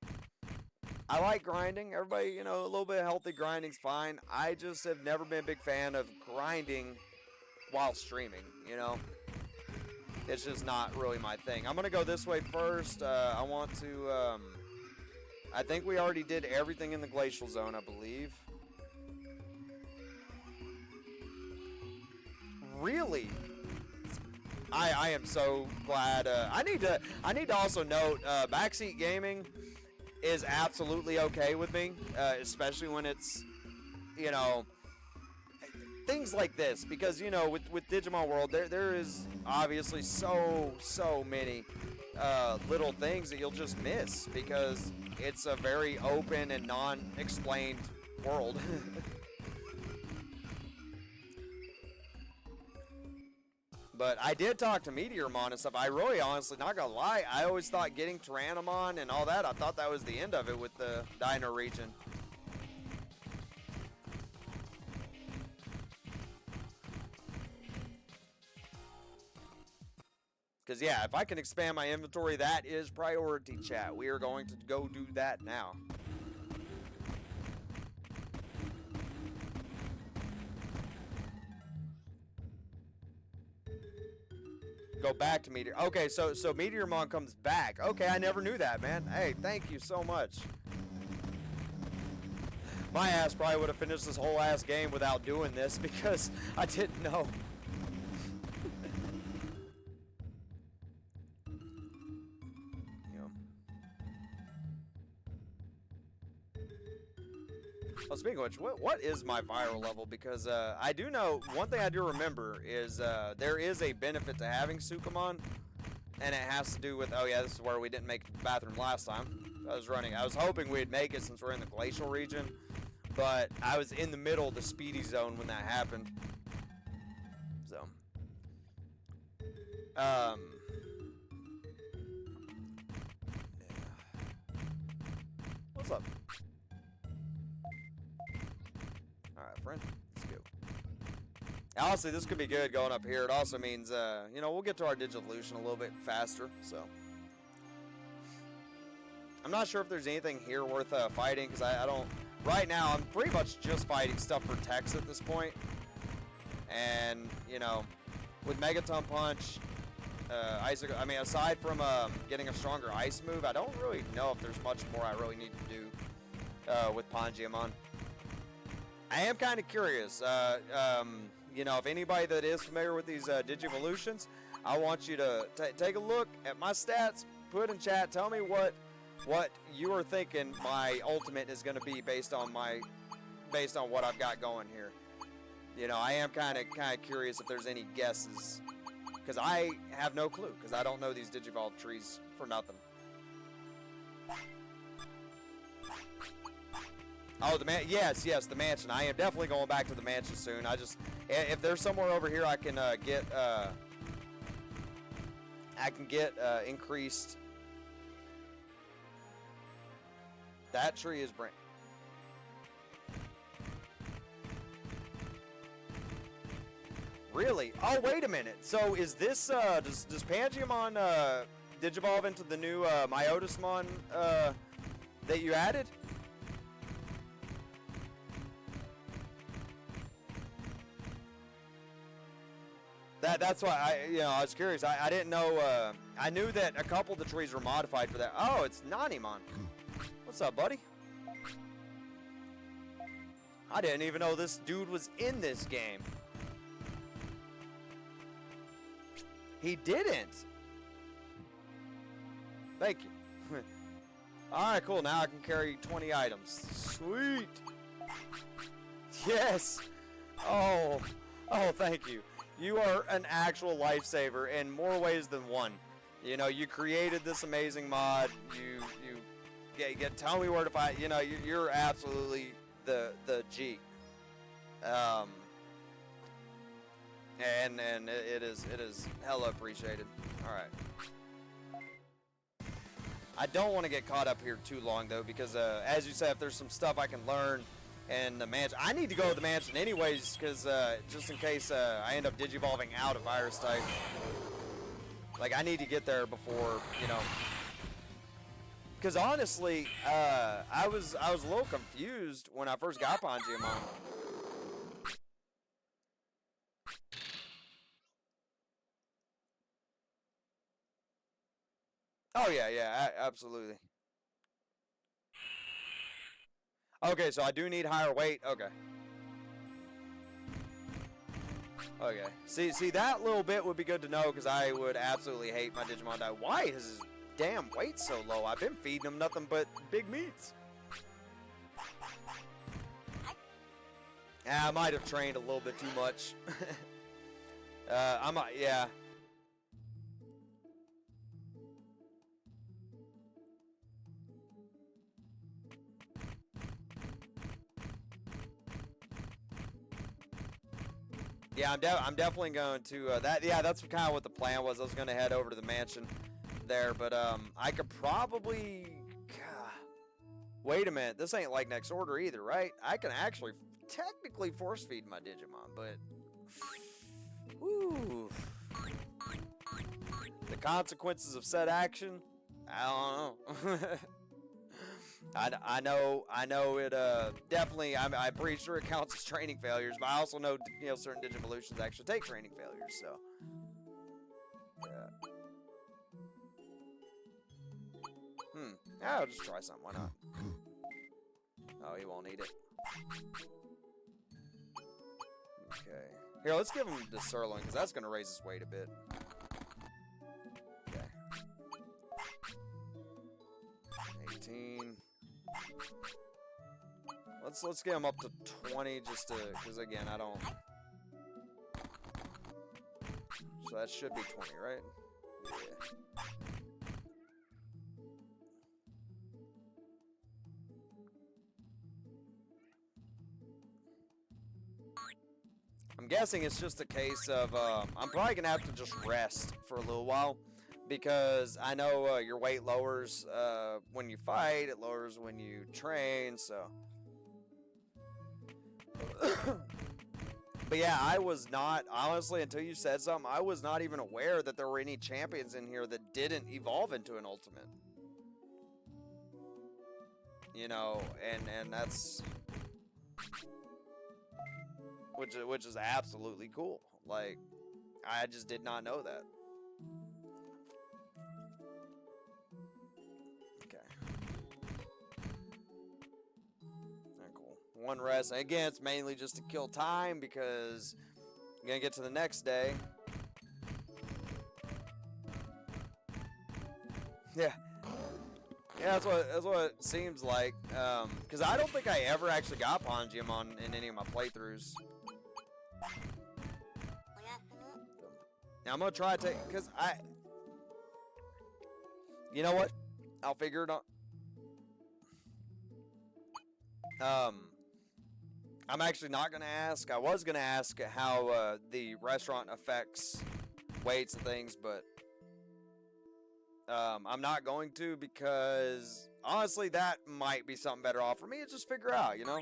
I like grinding. Everybody, a little bit of healthy grinding's fine. I just have never been a big fan of grinding while streaming, It's just not really my thing. I'm going to go this way first. I want to I think we already did everything in the glacial zone, I believe. Really? I am so glad. I need to also note backseat gaming is absolutely okay with me, especially when it's, you know, things like this, because you know with Digimon World there is obviously so many little things that you'll just miss because it's a very open and non-explained world. But I did talk to Meteormon and stuff. I really, honestly, not gonna lie, I always thought getting Tyrannomon and all that, I thought that was the end of it with the Dino region. Because, yeah, if I can expand my inventory, that is priority, chat. We are going to go do that now. Go back to Meteor. Okay, so Meteormon comes back. Okay, I never knew that, man. Hey, thank you so much. My ass probably would have finished this whole ass game without doing this because I didn't know. Well, speaking of which, what is my viral level? Because I do know, one thing I do remember is there is a benefit to having Sukamon, and it has to do with, oh yeah, this is where we didn't make the bathroom last time. I was hoping we'd make it since we're in the glacial region, but I was in the middle of the speedy zone when that happened. So, yeah. What's up? Alright, friend. Let's go. Honestly, this could be good going up here. It also means, you know, we'll get to our Digivolution a little bit faster, so. I'm not sure if there's anything here worth fighting, because I don't... Right now, I'm pretty much just fighting stuff for techs at this point. And, you know, with Megaton Punch, Icicle... I mean, aside from getting a stronger ice move, I don't really know if there's much more I really need to do with Pangiamon. I am kind of curious. You know, if anybody that is familiar with these Digivolutions, I want you to take a look at my stats, put in chat, tell me what you are thinking my ultimate is going to be based on what I've got going here. You know, I am kind of curious if there's any guesses, because I have no clue, because I don't know these Digivolve trees for nothing. Oh, yes, the mansion. I am definitely going back to the mansion soon. If there's somewhere over here I can get increased. That tree is brand. Really? Oh, wait a minute. So is this does Pangiamon Digivolve into the new Myotismon that you added? That's why I was curious. I didn't know. I knew that a couple of the trees were modified for that. Oh, it's Nanimon. What's up, buddy? I didn't even know this dude was in this game. He didn't. Thank you. All right, cool. Now I can carry 20 items. Sweet. Yes. Oh, thank you. You are an actual lifesaver in more ways than one. You know, you created this amazing mod. You tell me where to find. You know, you're absolutely the G. And it is hella appreciated. All right. I don't want to get caught up here too long though, because as you said, if there's some stuff I can learn. And the mansion, I need to go to the mansion anyways, because just in case I end up digivolving out of virus type. Like, I need to get there before, you know. Because honestly, I was a little confused when I first got Pangiamon. Oh yeah, absolutely. Okay, so I do need higher weight. Okay. Okay. See, that little bit would be good to know because I would absolutely hate my Digimon die. Why is his damn weight so low? I've been feeding him nothing but big meats. I might have trained a little bit too much. Yeah. Yeah, I'm definitely going to that. Yeah, that's kind of what the plan was. I was going to head over to the mansion there, but I could probably. Wait a minute, this ain't like next order either, right? I can actually technically force feed my Digimon, but whew, the consequences of said action, I don't know. I know it definitely. I'm pretty sure it counts as training failures, but I also know certain Digivolutions actually take training failures. So yeah, I'll just try something. Why not? Oh, he won't eat it. Okay, here, let's give him the sirloin because that's gonna raise his weight a bit. Okay, 18. Let's get him up to 20 just to, because again, I don't. So that should be 20, right? Yeah. I'm guessing it's just a case of I'm probably gonna have to just rest for a little while because I know your weight lowers when you fight, it lowers when you train, so. But yeah, I was not, honestly, until you said something, I was not even aware that there were any champions in here that didn't evolve into an ultimate. You know, and that's, which is absolutely cool. Like, I just did not know that. One rest. And again, it's mainly just to kill time because you're gonna get to the next day. Yeah, that's what it seems like. Because I don't think I ever actually got Pangiamon in any of my playthroughs. Now I'm gonna try to take, because you know what? I'll figure it out. I'm actually not going to ask. I was going to ask how the restaurant affects weights and things, but I'm not going to because, honestly, that might be something better off for me to just figure out, you know?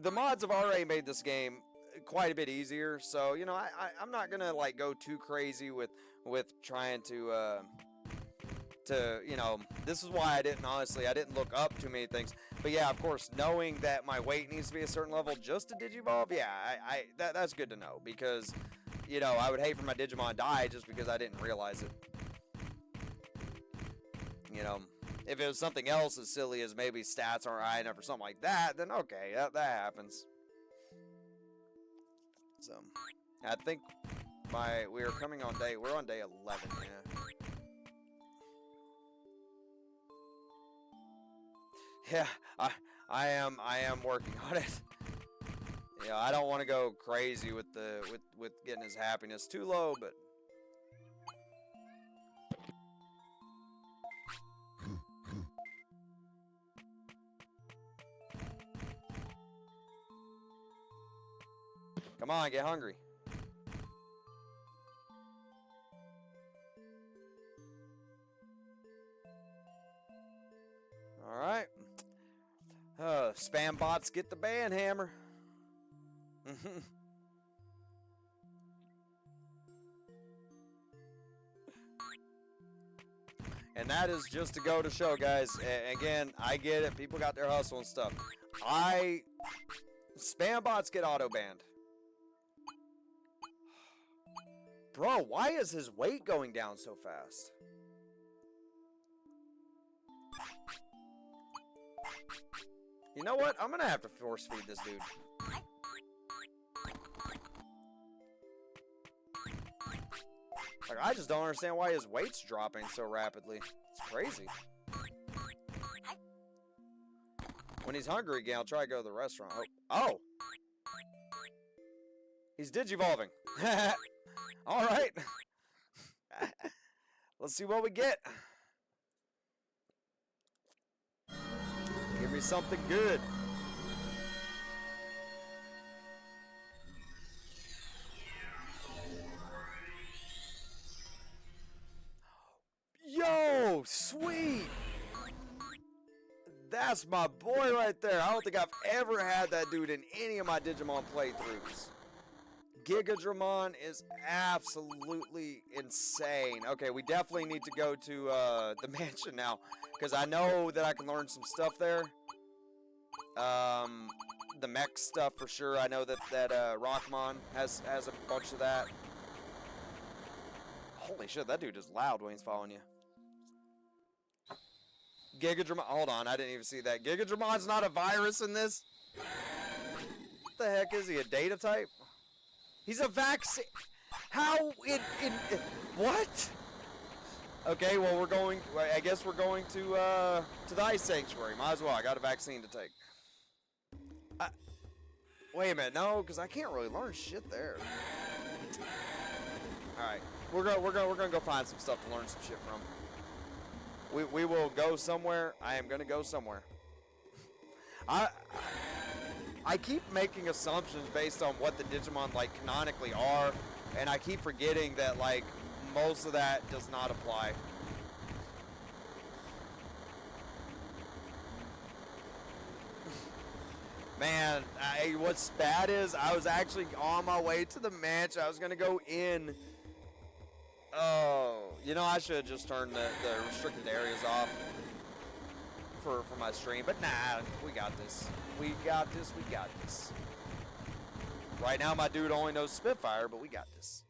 The mods have already made this game quite a bit easier, so, you know, I'm not going to, like, go too crazy with trying to, you know, this is why I didn't look up too many things. But yeah, of course, knowing that my weight needs to be a certain level just to Digivolve, yeah, that's good to know because, you know, I would hate for my Digimon to die just because I didn't realize it. You know, if it was something else as silly as maybe stats aren't high enough or something like that, then okay, that happens. So, I think we're on day 11, yeah. Yeah, I am working on it. You know, I don't want to go crazy with getting his happiness too low, but come on, get hungry. All right. Spam bots get the ban hammer. And that is just to go to show, guys. Again, I get it. People got their hustle and stuff. Spam bots get auto banned. Bro, why is his weight going down so fast? You know what? I'm gonna have to force feed this dude. Like, I just don't understand why his weight's dropping so rapidly. It's crazy. When he's hungry again, I'll try to go to the restaurant. Oh! He's digivolving. Alright. Let's see what we get. Give me something good. Yo, sweet. That's my boy right there. I don't think I've ever had that dude in any of my Digimon playthroughs. Gigadramon is absolutely insane. Okay, we definitely need to go to the mansion now, because I know that I can learn some stuff there. The mech stuff for sure. I know that Rockmon has a bunch of that. Holy shit, that dude is loud when he's following you. Gigadramon. Hold on, I didn't even see that. Gigadramon's not a virus in this? What the heck is he, a data type? He's a vaccine. How what? Okay, well we're going. I guess we're going to the ice sanctuary. Might as well. I got a vaccine to take. Wait a minute, no, because I can't really learn shit there. All right, we're gonna go find some stuff to learn some shit from. We will go somewhere. I am gonna go somewhere. I keep making assumptions based on what the Digimon like canonically are, and I keep forgetting that like most of that does not apply. Man, what's bad is I was actually on my way to the mansion. I was gonna go in. Oh, you know, I should have just turned the restricted areas off for my stream, but nah, we got this. We got this. We got this. Right now, my dude only knows Spitfire, but we got this.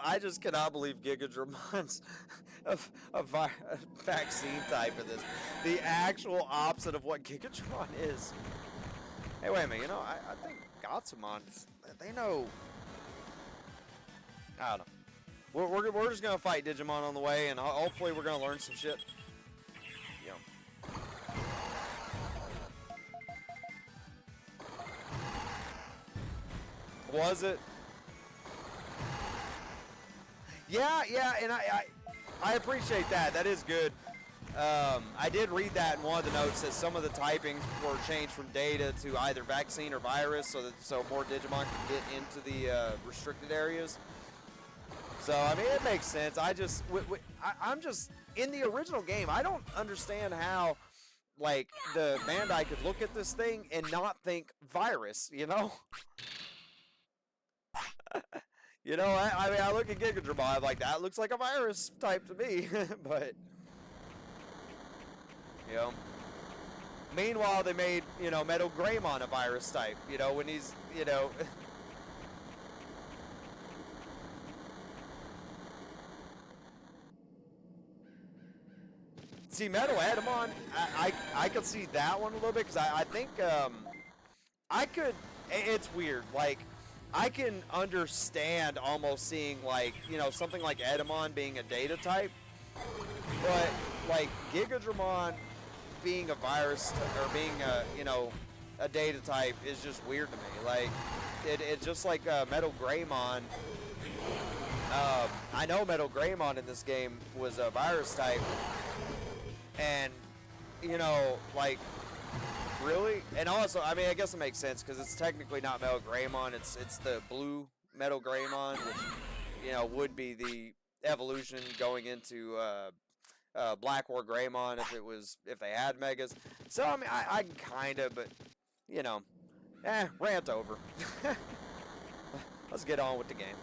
I just cannot believe Gigadramon's a vaccine type of this. The actual opposite of what Gigadramon is. Hey, wait a minute. You know, I think Gatsumon, they know. I don't know. We're just gonna fight Digimon on the way, and hopefully we're gonna learn some shit. Was it? Yeah, and I appreciate that. That is good. I did read that in one of the notes that some of the typings were changed from data to either vaccine or virus, so more Digimon can get into the restricted areas. So I mean, it makes sense. I'm just in the original game. I don't understand how like the Bandai could look at this thing and not think virus. You know. You know, I mean, I look at Gigadramon, I'm like, that looks like a virus type to me, but, you know. Meanwhile, they made, you know, Metal Greymon a virus type, you know, when he's, you know. See, Metal Edamon, I could see that one a little bit, because I think, I could, it's weird, like, I can understand almost seeing like, you know, something like Edamon being a data type, but like Gigadramon being a virus or being a, you know, a data type is just weird to me. Like, it's just like Metal Greymon. I know Metal Greymon in this game was a virus type, and, you know, like, really? And also, I mean, I guess it makes sense because it's technically not Metal Greymon. It's the blue Metal Greymon, which, you know, would be the evolution going into Black War Greymon if they had megas. So I mean, I kind of, but you know, rant over. Let's get on with the game.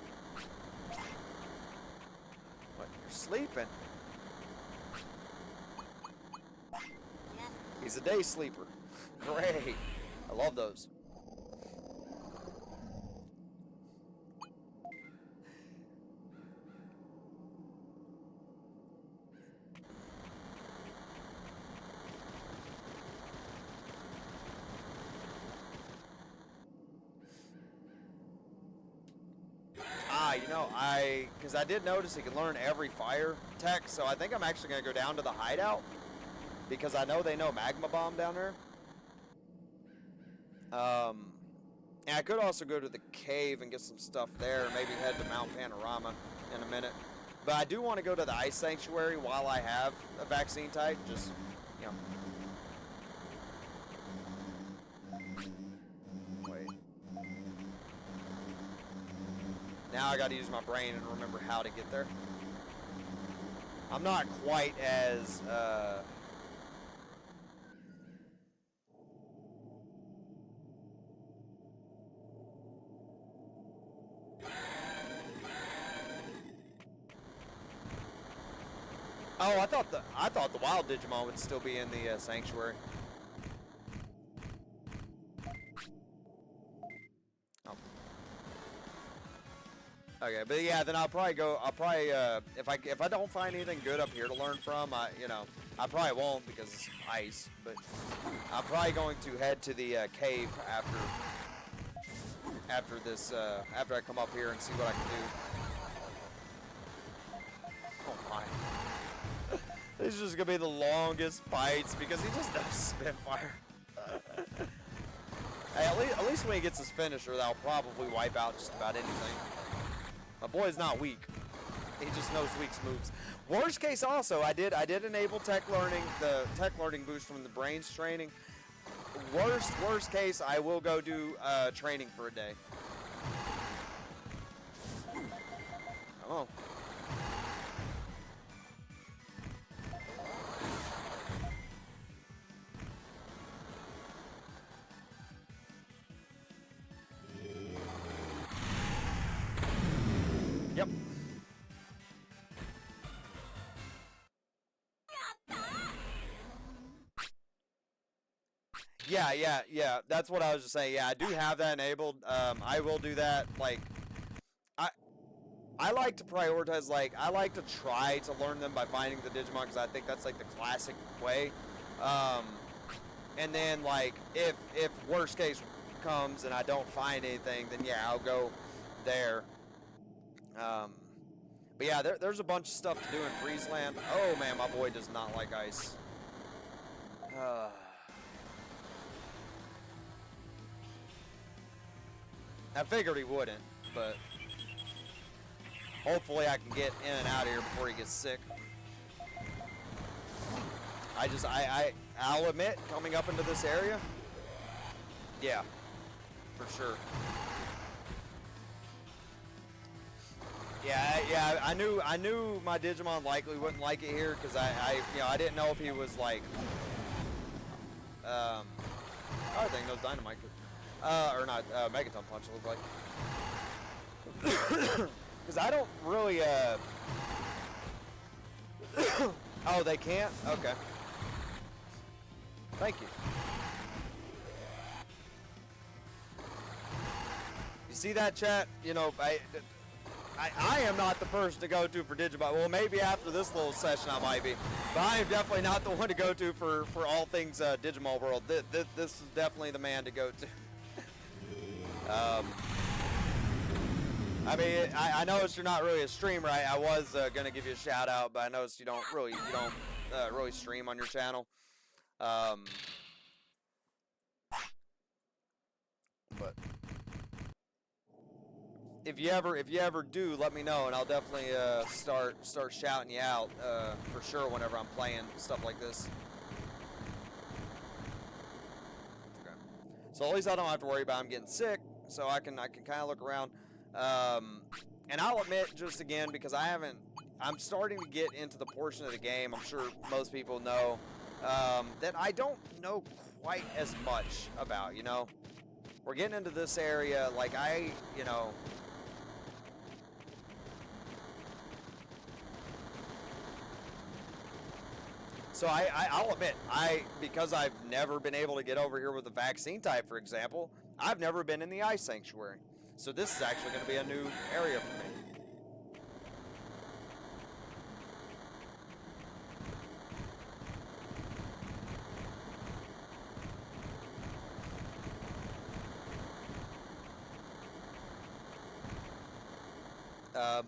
What? You're sleeping? He's a day sleeper. Great. I love those. You know, because I did notice he can learn every fire tech, so I think I'm actually going to go down to the hideout, because I know they know Magma Bomb down there. And I could also go to the cave and get some stuff there, maybe head to Mount Panorama in a minute. But I do want to go to the Ice Sanctuary while I have a vaccine type, just, you know. Now I got to use my brain and remember how to get there. I'm not quite as Oh, I thought the wild Digimon would still be in the sanctuary. Okay, but yeah, then I'll probably go. If I don't find anything good up here to learn from, I probably won't because it's ice. But I'm probably going to head to the cave after this. After I come up here and see what I can do. Oh my! This is just gonna be the longest fights because he just does Spitfire. Hey, at least when he gets his finisher, that'll probably wipe out just about anything. My boy's not weak. He just knows weak moves. Worst case also, I did enable tech learning, the tech learning boost from the brains training. Worst case, I will go do training for a day. Come on. Yep. Yeah. That's what I was just saying. Yeah, I do have that enabled. I will do that. Like, I like to prioritize. Like, I like to try to learn them by finding the Digimon because I think that's like the classic way. And then like if worst case comes and I don't find anything, then yeah, I'll go there. But yeah, there's a bunch of stuff to do in Friesland. Oh man, my boy does not like ice. I figured he wouldn't, but hopefully I can get in and out of here before he gets sick. I'll admit, coming up into this area, yeah, for sure. Yeah, I knew my Digimon likely wouldn't like it here because I didn't know if he was like, I think those dynamite could, or not, Megaton Punch look like. Because I don't really, oh, they can't? Okay. Thank you. You see that, chat? You know, I am not the person to go to for Digimon. Well, maybe after this little session I might be. But I am definitely not the one to go to for all things Digimon World. This is definitely the man to go to. I mean, I noticed you're not really a streamer. I was going to give you a shout out, but I noticed you don't really stream on your channel. But if you ever do, let me know, and I'll definitely start shouting you out for sure whenever I'm playing stuff like this. Okay. So at least I don't have to worry about him getting sick, so I can kind of look around. And I'll admit, just again, because I'm starting to get into the portion of the game, I'm sure most people know, that I don't know quite as much about, you know. We're getting into this area, like So I'll admit, because I've never been able to get over here with the vaccine type, for example, I've never been in the ice sanctuary. So this is actually going to be a new area for me.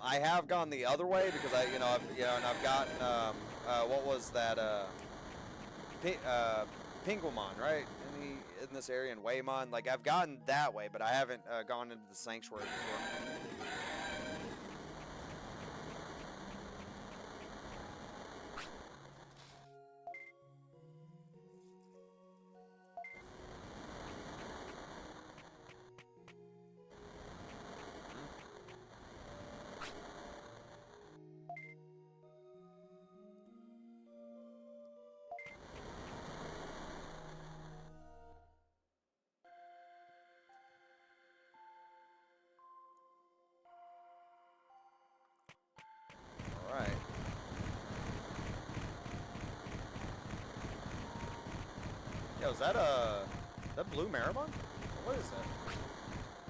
I have gone the other way because and I've gotten what was that Pinguamon, right? In this area in Waymon, like I've gotten that way, but I haven't gone into the sanctuary before. All right. Yo, is that Blue Marimon? What is that?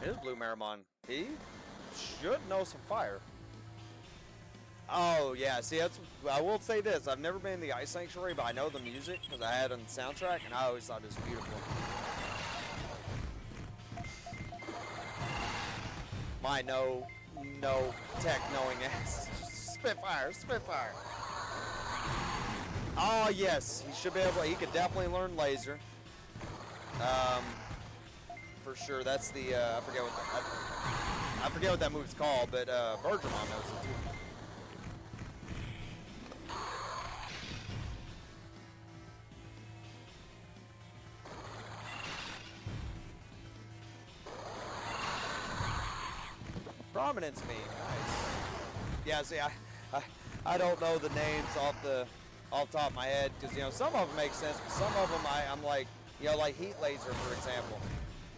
It is Blue Marimon. He should know some fire. Oh yeah, see I will say this, I've never been in the Ice Sanctuary, but I know the music because I had it on the soundtrack and I always thought it was beautiful. My no tech knowing ass. Spitfire. Oh yes, he could definitely learn laser. For sure, that's the I forget what that move's called, but Bergermon knows it too. Prominence meme, nice. Yeah, see, I don't know the names off the top of my head because some of them make sense, but some of them I'm like like Heat Laser, for example,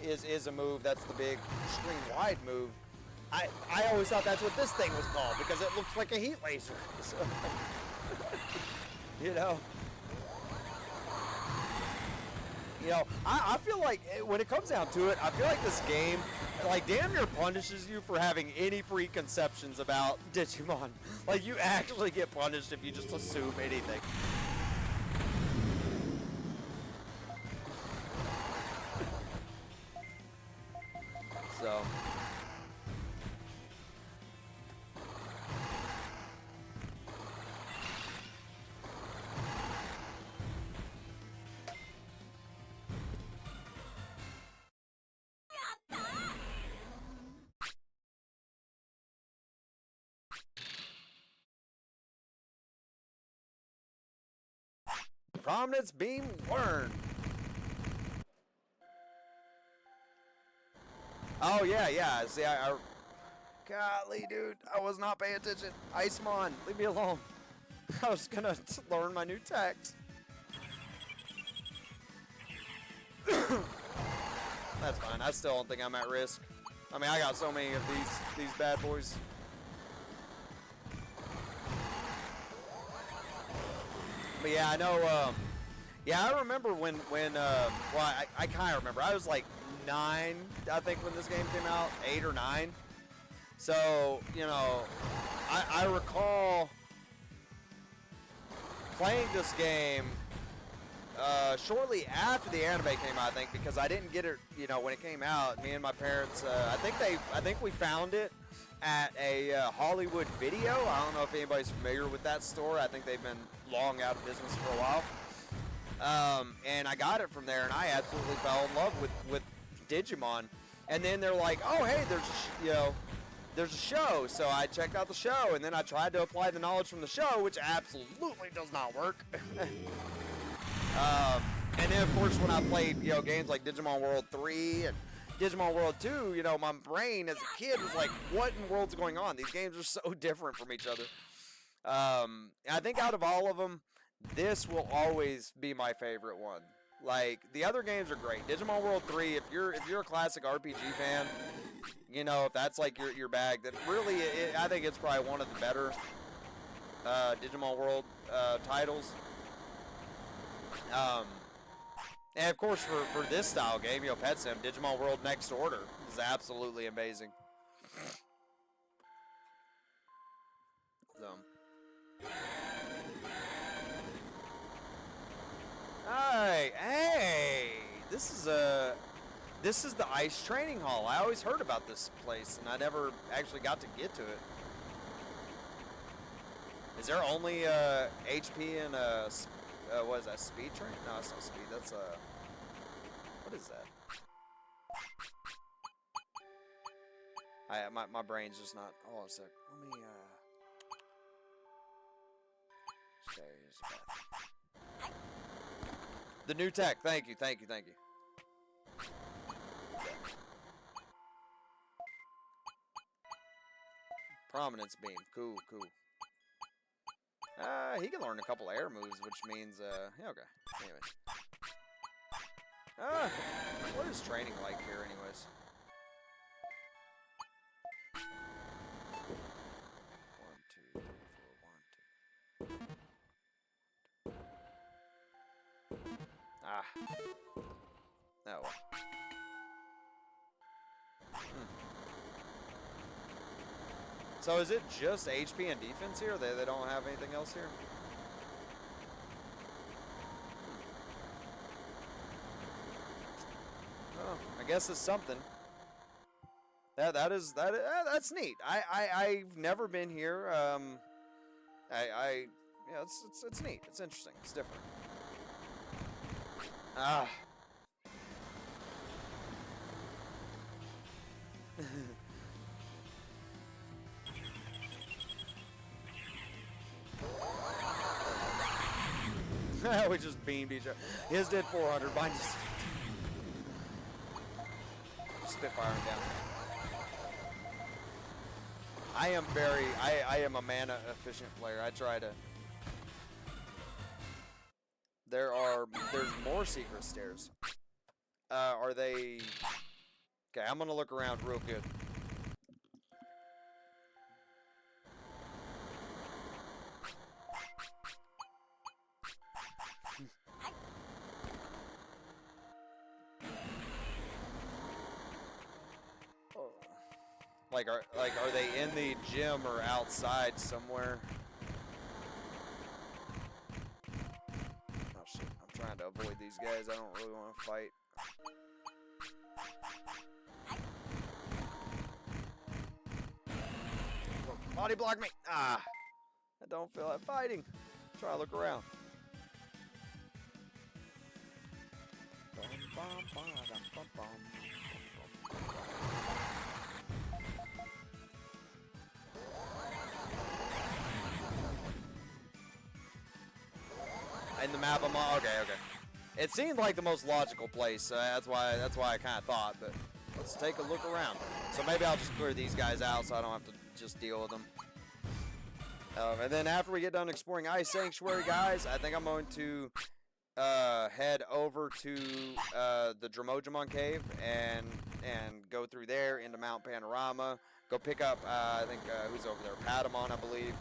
is a move that's the big extreme wide move. I always thought that's what this thing was called because it looks like a Heat Laser. So, I feel like when it comes down to it, I feel like this game, like, damn near punishes you for having any preconceptions about Digimon. Like, you actually get punished if you just assume anything. So. Prominence beam learned. Oh yeah. See, golly, dude, I was not paying attention. Icemon, leave me alone. I was gonna learn my new tags. That's fine. I still don't think I'm at risk. I mean, I got so many of these bad boys. But yeah, I know. Yeah, I remember when well, I kind of remember. I was like 9, I think, when this game came out, 8 or 9. So I recall playing this game shortly after the anime came out, I think, because I didn't get it, when it came out. Me and my parents, I think we found it at a Hollywood Video. I don't know if anybody's familiar with that store. I think they've been long out of business for a while. And I got it from there, and I absolutely fell in love with Digimon. And then they're like, oh, hey, there's a show. So I checked out the show, and then I tried to apply the knowledge from the show, which absolutely does not work. And then, of course, when I played, games like Digimon World 3 and Digimon World 2, my brain as a kid was like, what in the world's going on? These games are so different from each other. I think out of all of them, this will always be my favorite one. Like, the other games are great. Digimon World 3, if you're a classic RPG fan, if that's like your bag, then really, I think it's probably one of the better Digimon World titles. Um, and of course, for this style game, you know, Pet Sim, Digimon World Next Order is absolutely amazing. So. Alright, hey! This is the ice training hall. I always heard about this place, and I never actually got to get to it. Is there only HP and what is that? Speed train? No, that's not speed. That's what is that? My brain's just not. Hold on a sec. Let me okay, here's the bathroom. The new tech. Thank you. Prominence beam. Cool. He can learn a couple air moves, which means, yeah, okay. Anyway. What is training like here, anyways? One, two, three, four, 1, 2. Ah. Oh. So is it just HP and defense here? They don't have anything else here? Oh, I guess it's something. That's neat. I've never been here. Yeah, it's neat. It's interesting. It's different. Ah. We just beamed each other. His did 400. Mine just spitfiring down. I am a mana efficient player. I try to. There's more secret stairs. Are they? Okay, I'm gonna look around real good. Like are they in the gym or outside somewhere? Oh shit! I'm trying to avoid these guys. I don't really want to fight. Body block me! Ah! I don't feel like fighting. Try to look around. In the map, I'm on. Okay. It seemed like the most logical place. That's why I kind of thought. But let's take a look around. So maybe I'll just clear these guys out, so I don't have to just deal with them. And then after we get done exploring Ice Sanctuary, guys, I think I'm going to head over to the Digimon Cave and go through there into Mount Panorama. Go pick up, I think, who's over there? Patamon, I believe.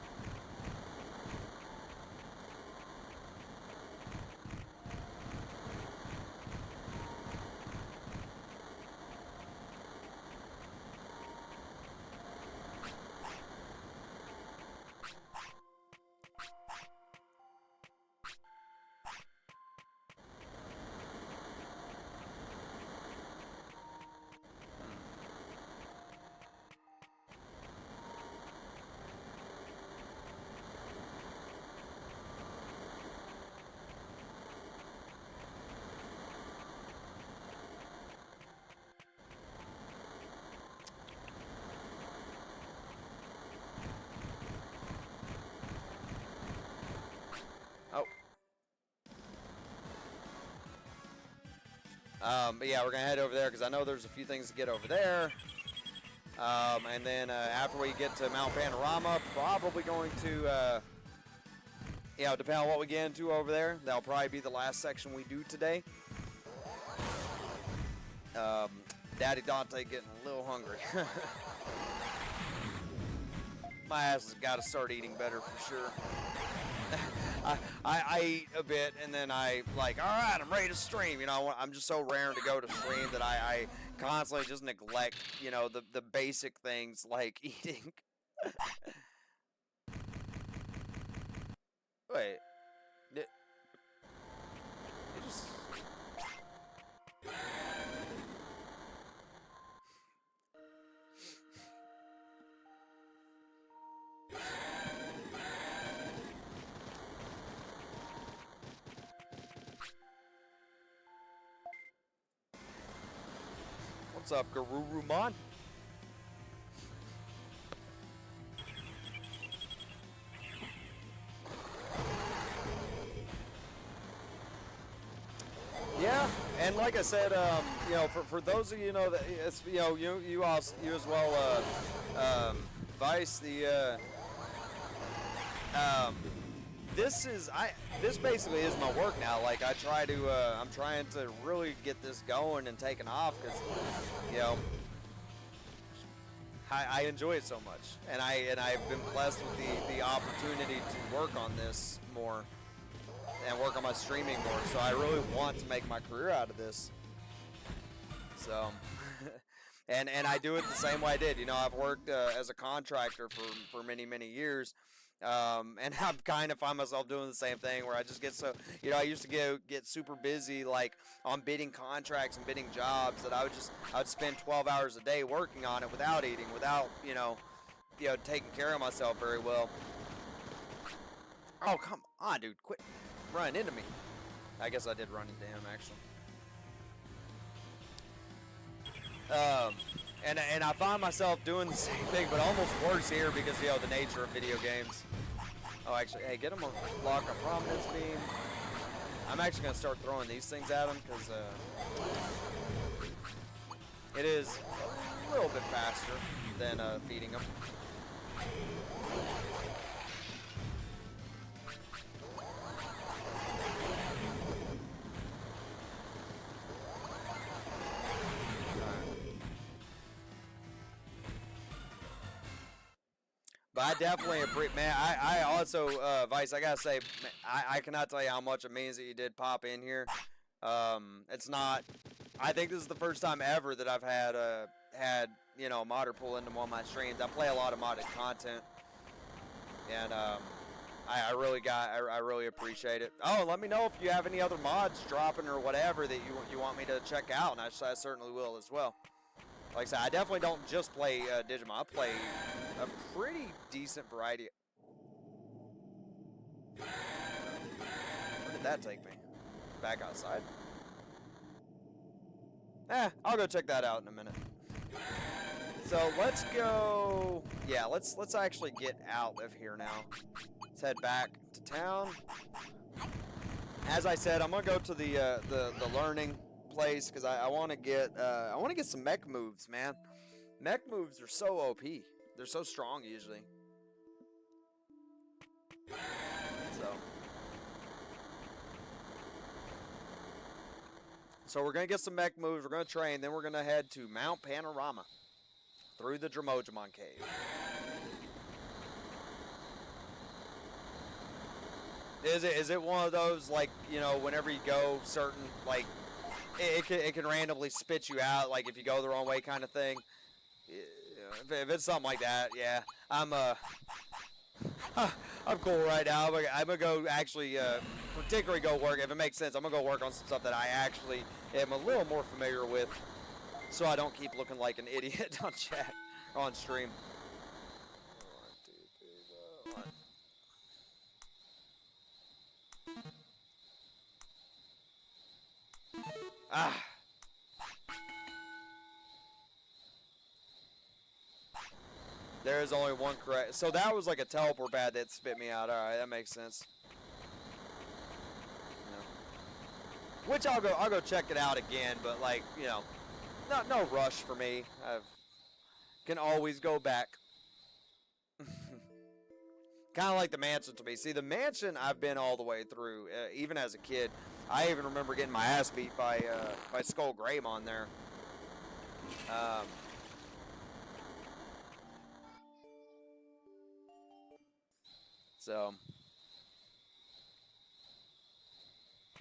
But yeah, we're going to head over there because I know there's a few things to get over there. And then after we get to Mount Panorama, probably going to, depending on what we get into over there, that'll probably be the last section we do today. Daddy Dante getting a little hungry. My ass has got to start eating better for sure. I eat a bit and then I like, all right, I'm ready to stream. You know, I'm just so raring to go to stream that I constantly just neglect, you know, the basic things like eating. Wait, did, you just... What's up, Garurumon? Yeah, and like I said, you know, for those of you know that it's, you know, you also, you as well, Vice, the this basically is my work now. Like I try to I'm trying to really get this going and taking off because, you know, I enjoy it so much, and I've been blessed with the opportunity to work on this more and work on my streaming more. So I really want to make my career out of this. So, and I do it the same way I did. You know, I've worked as a contractor for many years. And I'm kind of find myself doing the same thing where I just get so, you know, I used to get super busy like on bidding contracts and bidding jobs that I would spend 12 hours a day working on it without eating, without, you know, taking care of myself very well. Oh, come on, dude, quit running into me. I guess I did run into him actually. And I find myself doing the same thing, but almost worse here because, you know, the nature of video games. Oh, actually, hey, get him a block of prominence beam. I'm actually going to start throwing these things at him because it is a little bit faster than feeding them. But I definitely appreciate, man. I also, Vice, I gotta say, man, I cannot tell you how much it means that you did pop in here. It's not. I think this is the first time ever that I've had you know, a modder pull into one of my streams. I play a lot of modded content, and I really appreciate it. Oh, let me know if you have any other mods dropping or whatever that you want me to check out, and I certainly will as well. Like I said, I definitely don't just play Digimon. I play a pretty decent variety. Where did that take me? Back outside? I'll go check that out in a minute. So let's go. Yeah, let's actually get out of here now. Let's head back to town. As I said, I'm gonna go to the learning place because I want to get some mech moves, man. Mech moves are so OP. They're so strong usually. So we're gonna get some mech moves. We're gonna train. Then we're gonna head to Mount Panorama through the Dromojimon Cave. Is it one of those, like, you know, whenever you go certain, like, it can randomly spit you out, like if you go the wrong way kind of thing? If it's something like that, yeah, I'm cool right now. I'm gonna go actually particularly go work, if it makes sense. I'm gonna go work on some stuff that I actually am a little more familiar with, so I don't keep looking like an idiot on chat on stream. 1, 2, 3, 1. Ah. There is only one correct. So that was like a teleport pad that spit me out. All right, that makes sense. Yeah. Which I'll go check it out again, but like, you know, no rush for me. I can always go back. Kind of like the mansion to me. See, the mansion I've been all the way through, even as a kid. I even remember getting my ass beat by Skull Greymon there. So.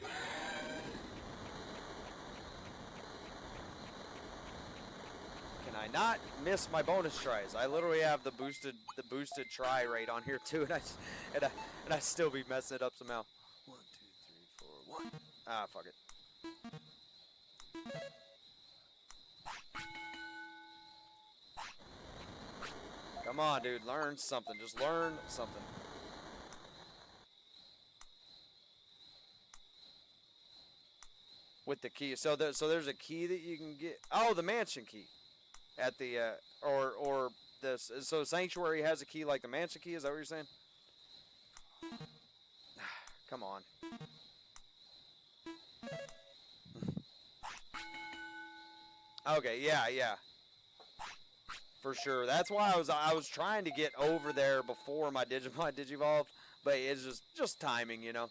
Can I not miss my bonus tries? I literally have the boosted try rate on here too, and I still be messing it up somehow. 1, 2, 3, 4, 1. Ah, fuck it. Come on, dude. Learn something. Just learn something. With the key. So there's a key that you can get. Oh, the mansion key. At the or this. So Sanctuary has a key like the mansion key. Is that what you're saying? Come on. Okay. Yeah. For sure. That's why I was trying to get over there before my Digimon Digivolved, but it's just timing, you know.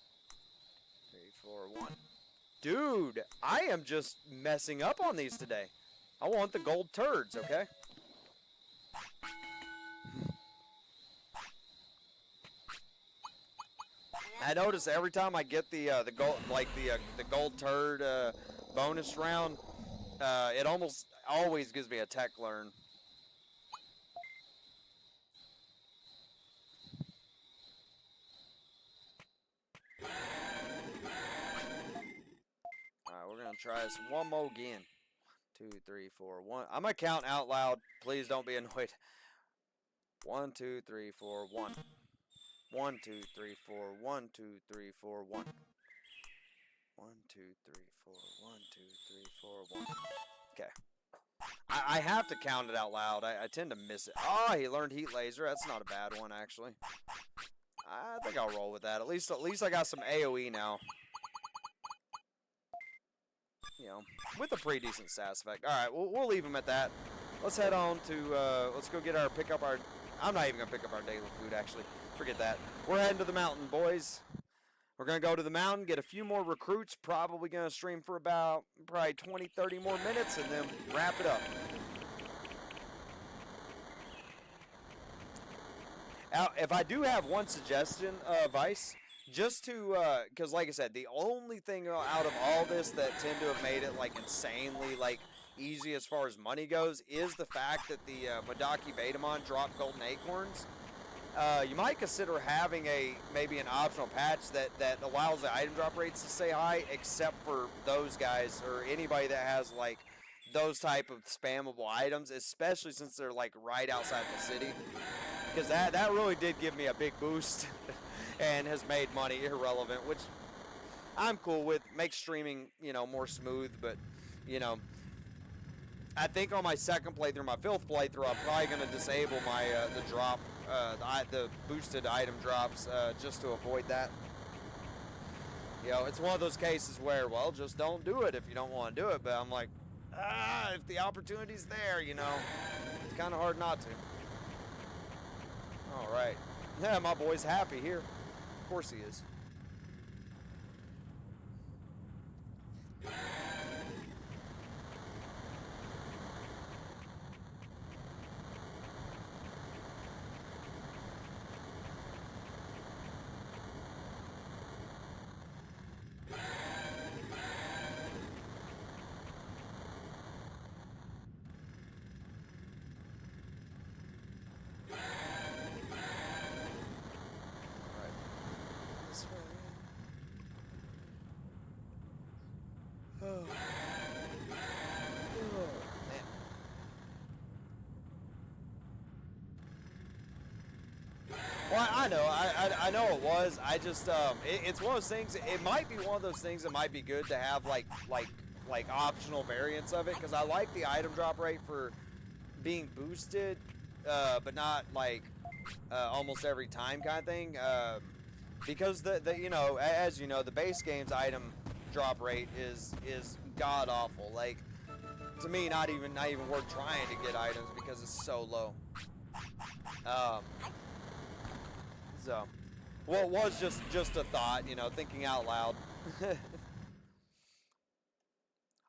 3, 4, 1. Dude, I am just messing up on these today. I want the gold turds, okay? I notice every time I get the gold, like the gold turd bonus round, it almost always gives me a tech learn. Alright, we're gonna try this one more again. 2, 3, 4, 1. I'm gonna count out loud. Please don't be annoyed. 1, 2, 3, 4, 1. 1, 2, 3, 4, 1, 2, 3, 4, 1. 1, 2, 3, 4, 1, 2, 3, 4, 1. Okay. I have to count it out loud. I tend to miss it. Oh, he learned Heat Laser. That's not a bad one, actually. I think I'll roll with that. At least I got some AoE now. You know, with a pretty decent stats effect. All right, we'll leave him at that. Let's head on to, let's go pick up our, I'm not even going to pick up our daily food, actually. Forget that. We're heading to the mountain, boys. We're going to go to the mountain, get a few more recruits, probably going to stream for about probably 20, 30 more minutes, and then wrap it up. Now, if I do have one suggestion, Vice, just to, because like I said, the only thing out of all this that tend to have made it, like, insanely, like, easy as far as money goes is the fact that the Modaki Betamon drop golden acorns. You might consider having maybe an optional patch that allows the item drop rates to stay high, except for those guys or anybody that has like those type of spammable items, especially since they're like right outside the city. Because that really did give me a big boost and has made money irrelevant, which I'm cool with. Makes streaming, you know, more smooth, but you know, I think on my second playthrough, my 5th playthrough, I'm probably going to disable my the drop, the boosted item drops, just to avoid that. You know, it's one of those cases where, well, just don't do it if you don't want to do it. But I'm like, if the opportunity's there, you know, it's kind of hard not to. All right. Yeah, my boy's happy here. Of course he is. Well, I know. I know it was. I just it's one of those things. It might be one of those things that might be good to have like optional variants of it, because I like the item drop rate for being boosted, but not like almost every time kind of thing. Because the you know, as you know, the base game's item drop rate is god awful. Like, to me, not even worth trying to get items because it's so low. So, well, it was just a thought, you know, thinking out loud.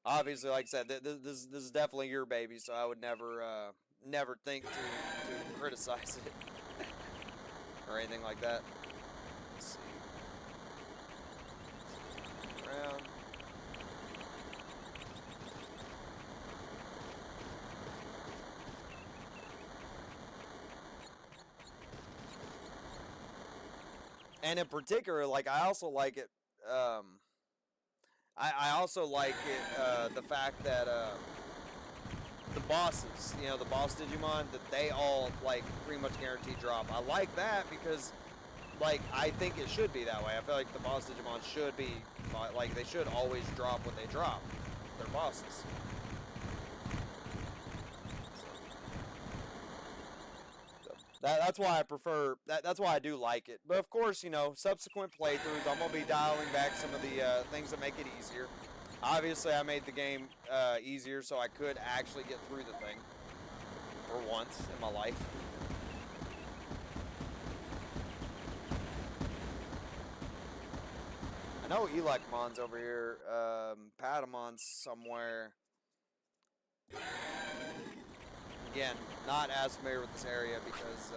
Obviously, like I said, this is definitely your baby, so I would never think to criticize it or anything like that. Let's see. Around. And in particular, like I also like it. I also like it. The fact that the bosses, you know, the boss Digimon, that they all like pretty much guaranteed drop. I like that because, like, I think it should be that way. I feel like the boss Digimon should be like they should always drop what they drop. Their bosses. That's why I prefer that. That's why I do like it. But of course, you know, subsequent playthroughs, I'm gonna be dialing back some of the things that make it easier. Obviously, I made the game easier so I could actually get through the thing for once in my life. I know Elecmon's over here. Patamon's somewhere. Again, not as familiar with this area because,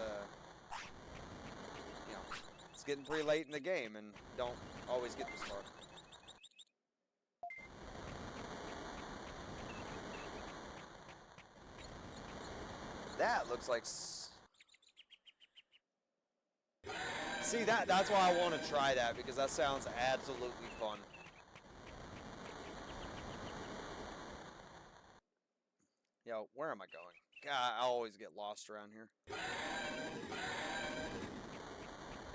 you know, it's getting pretty late in the game and don't always get this far. That looks like... See, that's why I want to try that, because that sounds absolutely fun. Yo, where am I going? God, I always get lost around here. I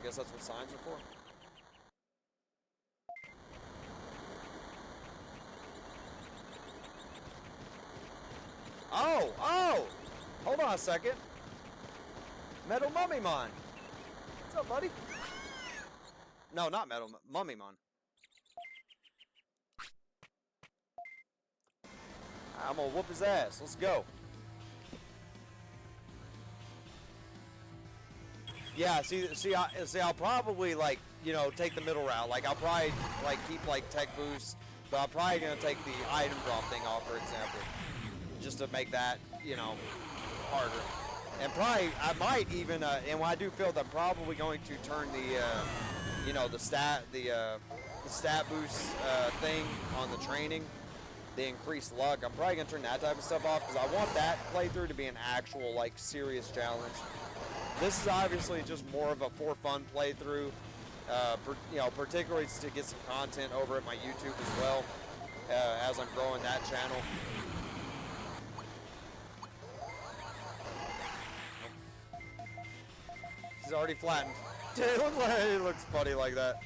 guess that's what signs are for. Oh! Oh! Hold on a second. Metal Mummymon. What's up, buddy? No, not Metal Mummymon. I'm gonna whoop his ass. Let's go. Yeah, I'll probably, like, you know, take the middle route. Like, I'll probably, like, keep, like, tech boosts, but I'm probably gonna take the item drop thing off, for example, just to make that, you know, harder. And probably, I might even, and when I do feel that I'm probably going to turn the, you know, the stat boost thing on the training, the increased luck. I'm probably gonna turn that type of stuff off because I want that playthrough to be an actual, like, serious challenge. This is obviously just more of a for fun playthrough, you know, particularly to get some content over at my YouTube as well, as I'm growing that channel. He's already flattened. It looks funny like that.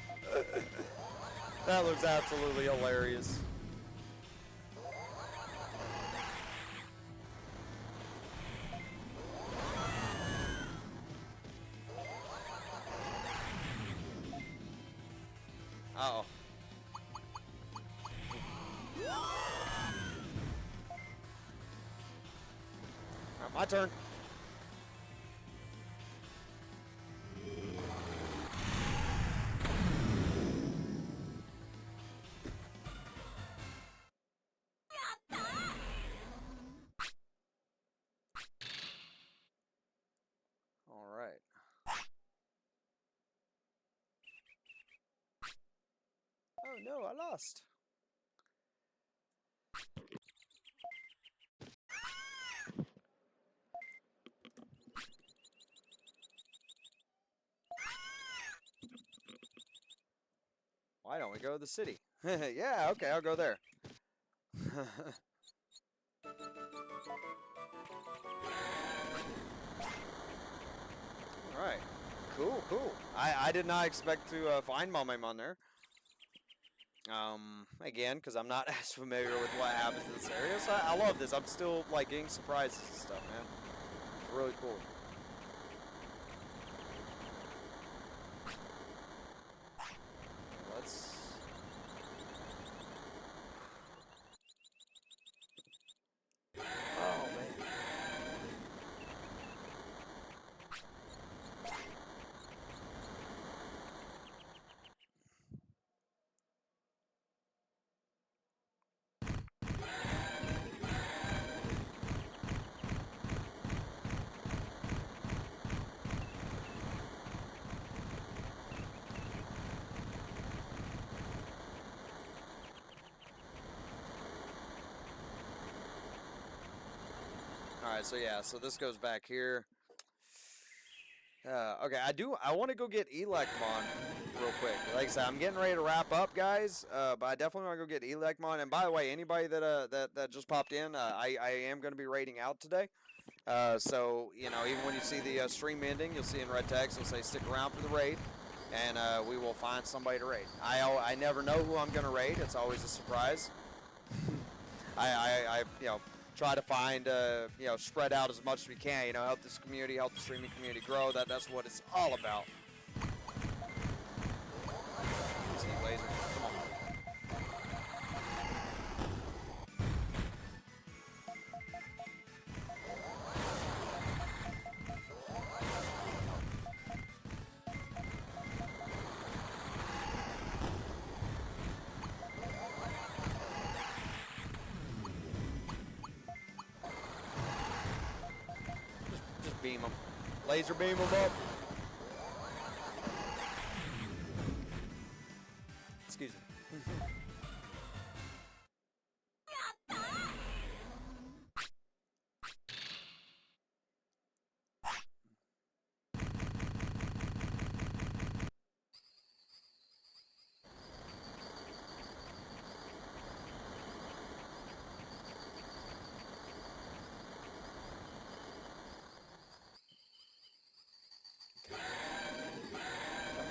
That looks absolutely hilarious. Uh-oh. Alright, my turn. Alright. Oh no, I lost. Why don't we go to the city? Yeah, okay, I'll go there. Alright. Cool, cool. I did not expect to find Mummymon there. Again, because I'm not as familiar with what happens in this area. So I love this. I'm still, like, getting surprises and stuff, man. It's really cool. Let's... Oh, man. Alright, so yeah, so this goes back here. Okay, I want to go get Elecmon real quick. Like I said, I'm getting ready to wrap up, guys. But I definitely want to go get Elecmon. And by the way, anybody that just popped in, I am going to be raiding out today. So you know, even when you see the stream ending, you'll see in red text, it'll say stick around for the raid, and we will find somebody to raid. I never know who I'm going to raid. It's always a surprise. I you know, try to find you know, spread out as much as we can, you know, help this community, help the streaming community grow. That's what it's all about. See, laser, come on. Just beam them. Laser beam them up. Excuse me.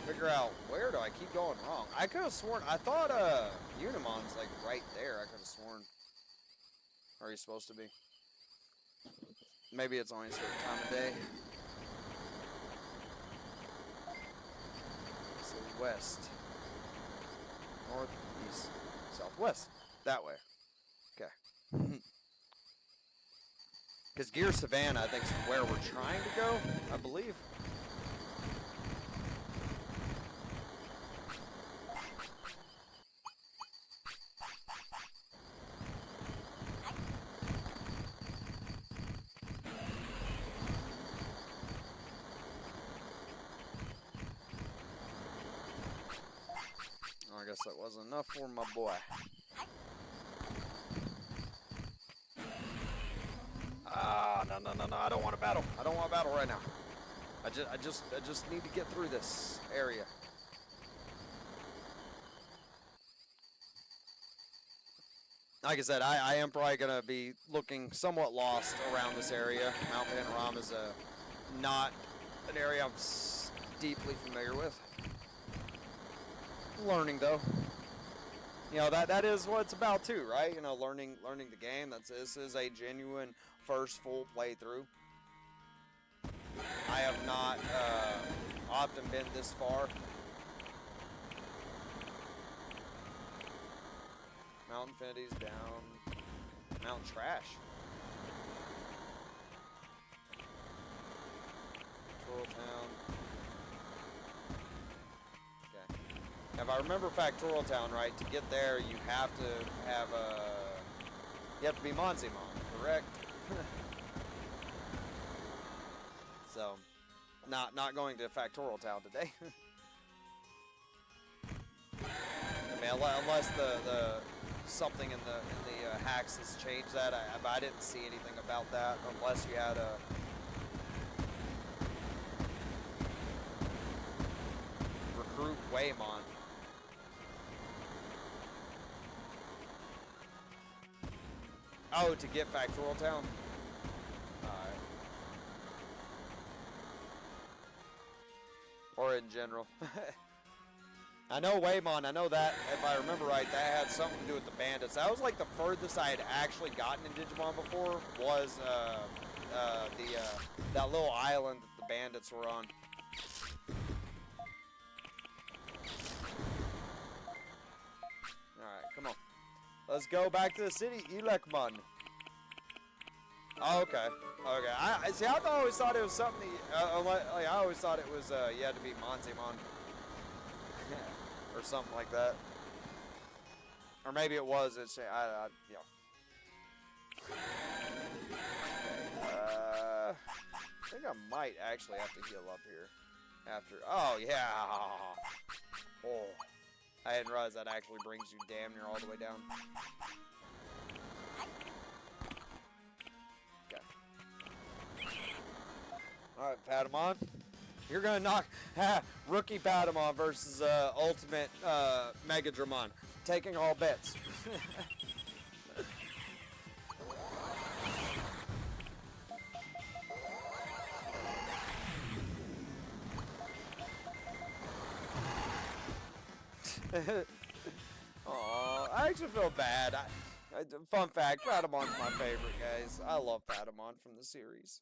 Figure out, where do I keep going wrong? I could have sworn, I thought Unimon's like right there. I could have sworn. Or are you supposed to be? Maybe it's only a certain time of day. So west, north, east, southwest. That way. Okay. Because Gear Savannah, I think, is where we're trying to go, I believe. I guess that wasn't enough for my boy. Ah, no, I don't want to battle. I don't want to battle right now. I just need to get through this area. Like I said, I am probably going to be looking somewhat lost around this area. Mount Panorama is not an area I'm deeply familiar with. Learning, though. You know, that is what it's about too, right? You know, learning the game. This is a genuine first full playthrough. I have not often been this far. Mount Infinity's down. Mount Trash. Twirl Town. If I remember Factorial Town right, to get there you have to have you have to be Monzimon, correct? So, not going to Factorial Town today. I mean, unless the something in the hacks has changed that, I didn't see anything about that unless you had a. Recruit Waymon. Oh, to get Factorial Town? Alright. Or in general. I know Waymon, I know that, if I remember right, that had something to do with the bandits. That was like the furthest I had actually gotten in Digimon before, was that little island that the bandits were on. Alright, come on. Let's go back to the city, Elecmon. Oh, okay. Okay. I see. I always thought it was something. Like, I always thought it was you had to be Monzimon or something like that. Or maybe it was. It's you know. I think I might actually have to heal up here after. Oh yeah. Oh. I didn't realize that actually brings you damn near all the way down. Okay. Alright, Patamon. You're gonna knock rookie Patamon versus ultimate Mega Dramon. Taking all bets. Aw, I actually feel bad. Fun fact, Patamon's my favorite, guys. I love Patamon from the series.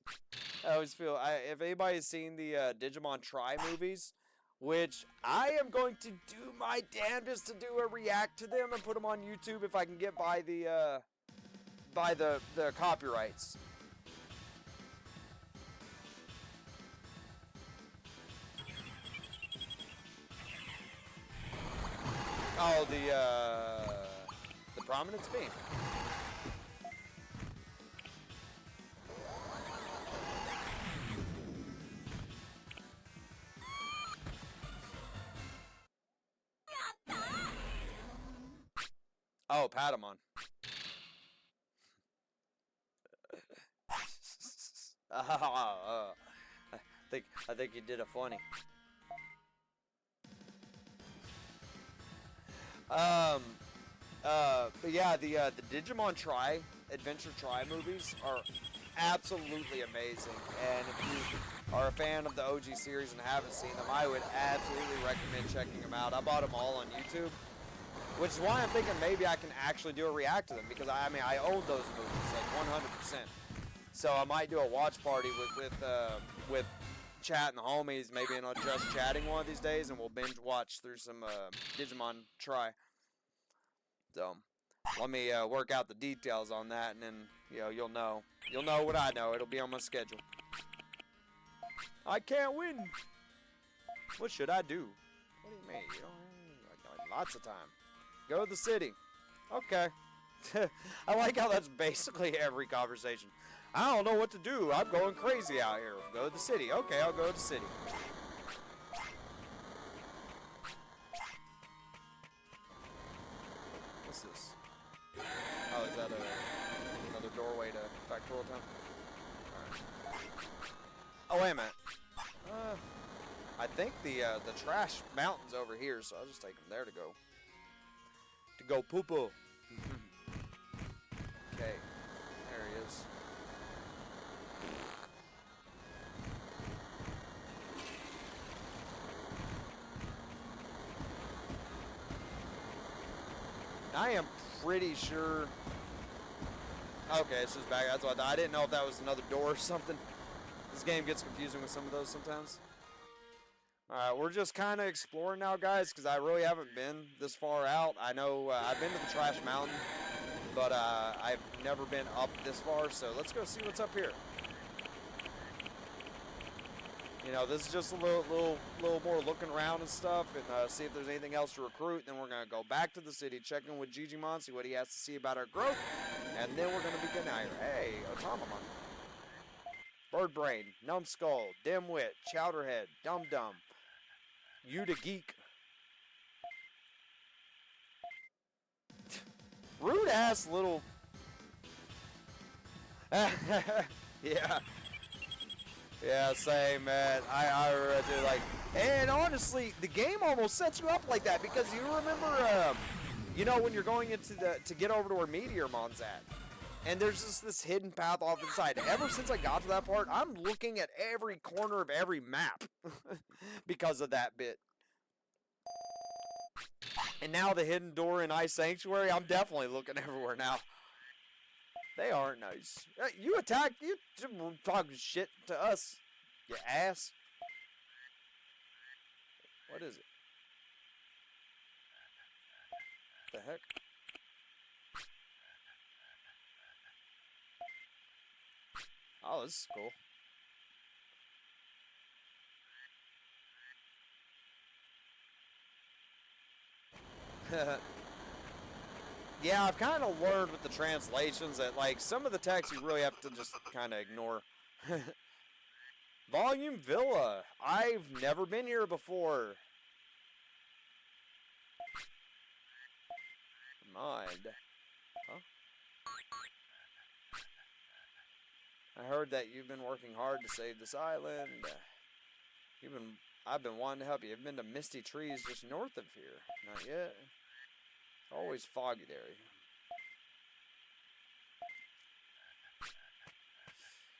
I always feel, if anybody's seen the Digimon Try movies, which I am going to do my damnedest to do a react to them and put them on YouTube if I can get by the copyrights. Oh, the prominence beam. Oh, Patamon. I think you did a funny. But yeah, the Digimon Try Adventure Try movies are absolutely amazing, and if you are a fan of the OG series and haven't seen them, I would absolutely recommend checking them out. I bought them all on YouTube, which is why I'm thinking maybe I can actually do a react to them, because I mean I own those movies like 100%. So I might do a watch party with chat and the homies, maybe in a just chatting one of these days, and we'll binge watch through some Digimon Try. So let me work out the details on that, and then you'll know what I know. It'll be on my schedule. I can't win. What should I do? What do you mean? Lots of time. Go to the city. Okay. I like how that's basically every conversation. I don't know what to do. I'm going crazy out here. Go to the city. Okay, I'll go to the city. What's this? Oh, is that another doorway to Factorial Town? Alright. Oh, wait a minute. I think the trash mountain's over here, so I'll just take them there to go. To go poo-poo. Okay. There he is. I am pretty sure. Okay, it's just back. That's what I thought. I didn't know if that was another door or something. This game gets confusing with some of those sometimes. Alright, we're just kind of exploring now, guys, because I really haven't been this far out. I know I've been to the Trash Mountain, but I've never been up this far, so let's go see what's up here. You know, this is just a little more looking around and stuff, and see if there's anything else to recruit. Then we're going to go back to the city, check in with Digimon, see what he has to see about our growth, and then we're going to begin out here. Hey, Otamamon. Bird Brain, Numbskull, Dimwit, Chowderhead, Dum Dum, Yuta Geek. Rude ass little. Yeah. Yeah, same, man. I really do like. And honestly, the game almost sets you up like that, because you remember, you know, when you're going into to get over to where Meteormon's at, and there's just this hidden path off the side. Ever since I got to that part, I'm looking at every corner of every map because of that bit. And now the hidden door in Ice Sanctuary, I'm definitely looking everywhere now. They aren't nice. You attack, you talking shit to us, you ass. What is it? What the heck? Oh, this is cool. Yeah, I've kind of learned with the translations that, like, some of the text you really have to just kind of ignore. Volume Villa. I've never been here before. Mind. Huh? I heard that you've been working hard to save this island. You've been, I've been wanting to help you. You've been to Misty Trees just north of here. Not yet. Always foggy there.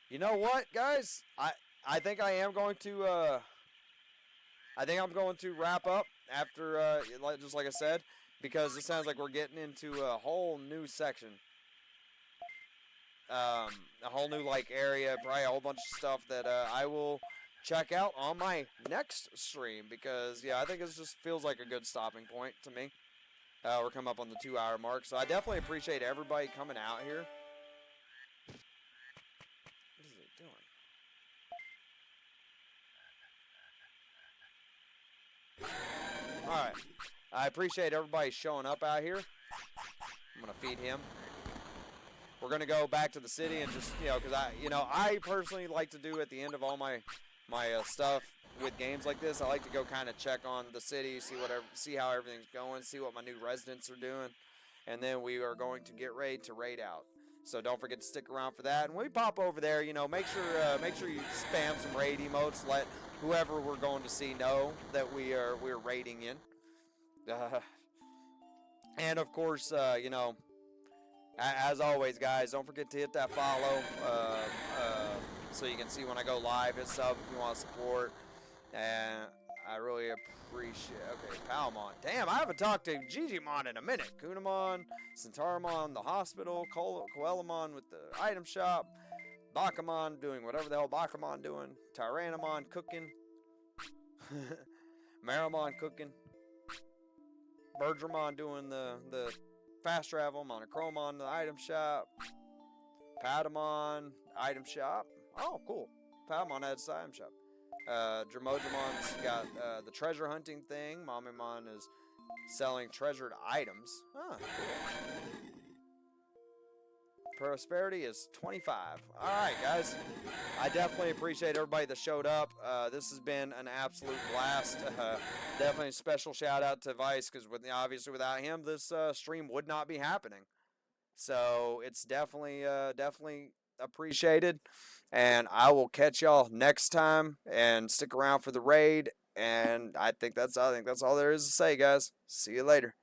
You know what, guys? I think I am going to I think I'm going to wrap up after just like I said, because it sounds like we're getting into a whole new section. A whole new like area, probably a whole bunch of stuff that I will check out on my next stream, because yeah, I think it just feels like a good stopping point to me. We're coming up on the 2 hour mark, so I definitely appreciate everybody coming out here. What is it doing? Alright. I appreciate everybody showing up out here. I'm going to feed him. We're going to go back to the city and just, because I personally like to do at the end of all my stuff with games like this, I like to go kind of check on the city, see how everything's going, see what my new residents are doing, and then we are going to get ready to raid out. So don't forget to stick around for that. And when we pop over there, make sure you spam some raid emotes. Let whoever we're going to see know that we're raiding in. And of course, as always, guys, don't forget to hit that follow so you can see when I go live. Hit sub if you want to support. And I really appreciate. Okay, Palmon. Damn, I haven't talked to Digimon in a minute. Kunamon, Centauramon, the hospital, Coelamon with the item shop, Bakamon doing whatever the hell Bakamon doing, Tyrannomon cooking, Maramon cooking, Bergermon doing the fast travel, Monochrome the item shop, Patamon item shop. Oh, cool. Patamon has the item shop. Dramojamon's got the treasure hunting thing. Mamimon is selling treasured items. Ah, cool. Prosperity is 25. Alright, guys. I definitely appreciate everybody that showed up. This has been an absolute blast. Definitely a special shout out to Vice, because obviously without him, this stream would not be happening. So it's definitely appreciated. And I will catch y'all next time. And stick around for the raid. And I think that's all there is to say, guys. See you later.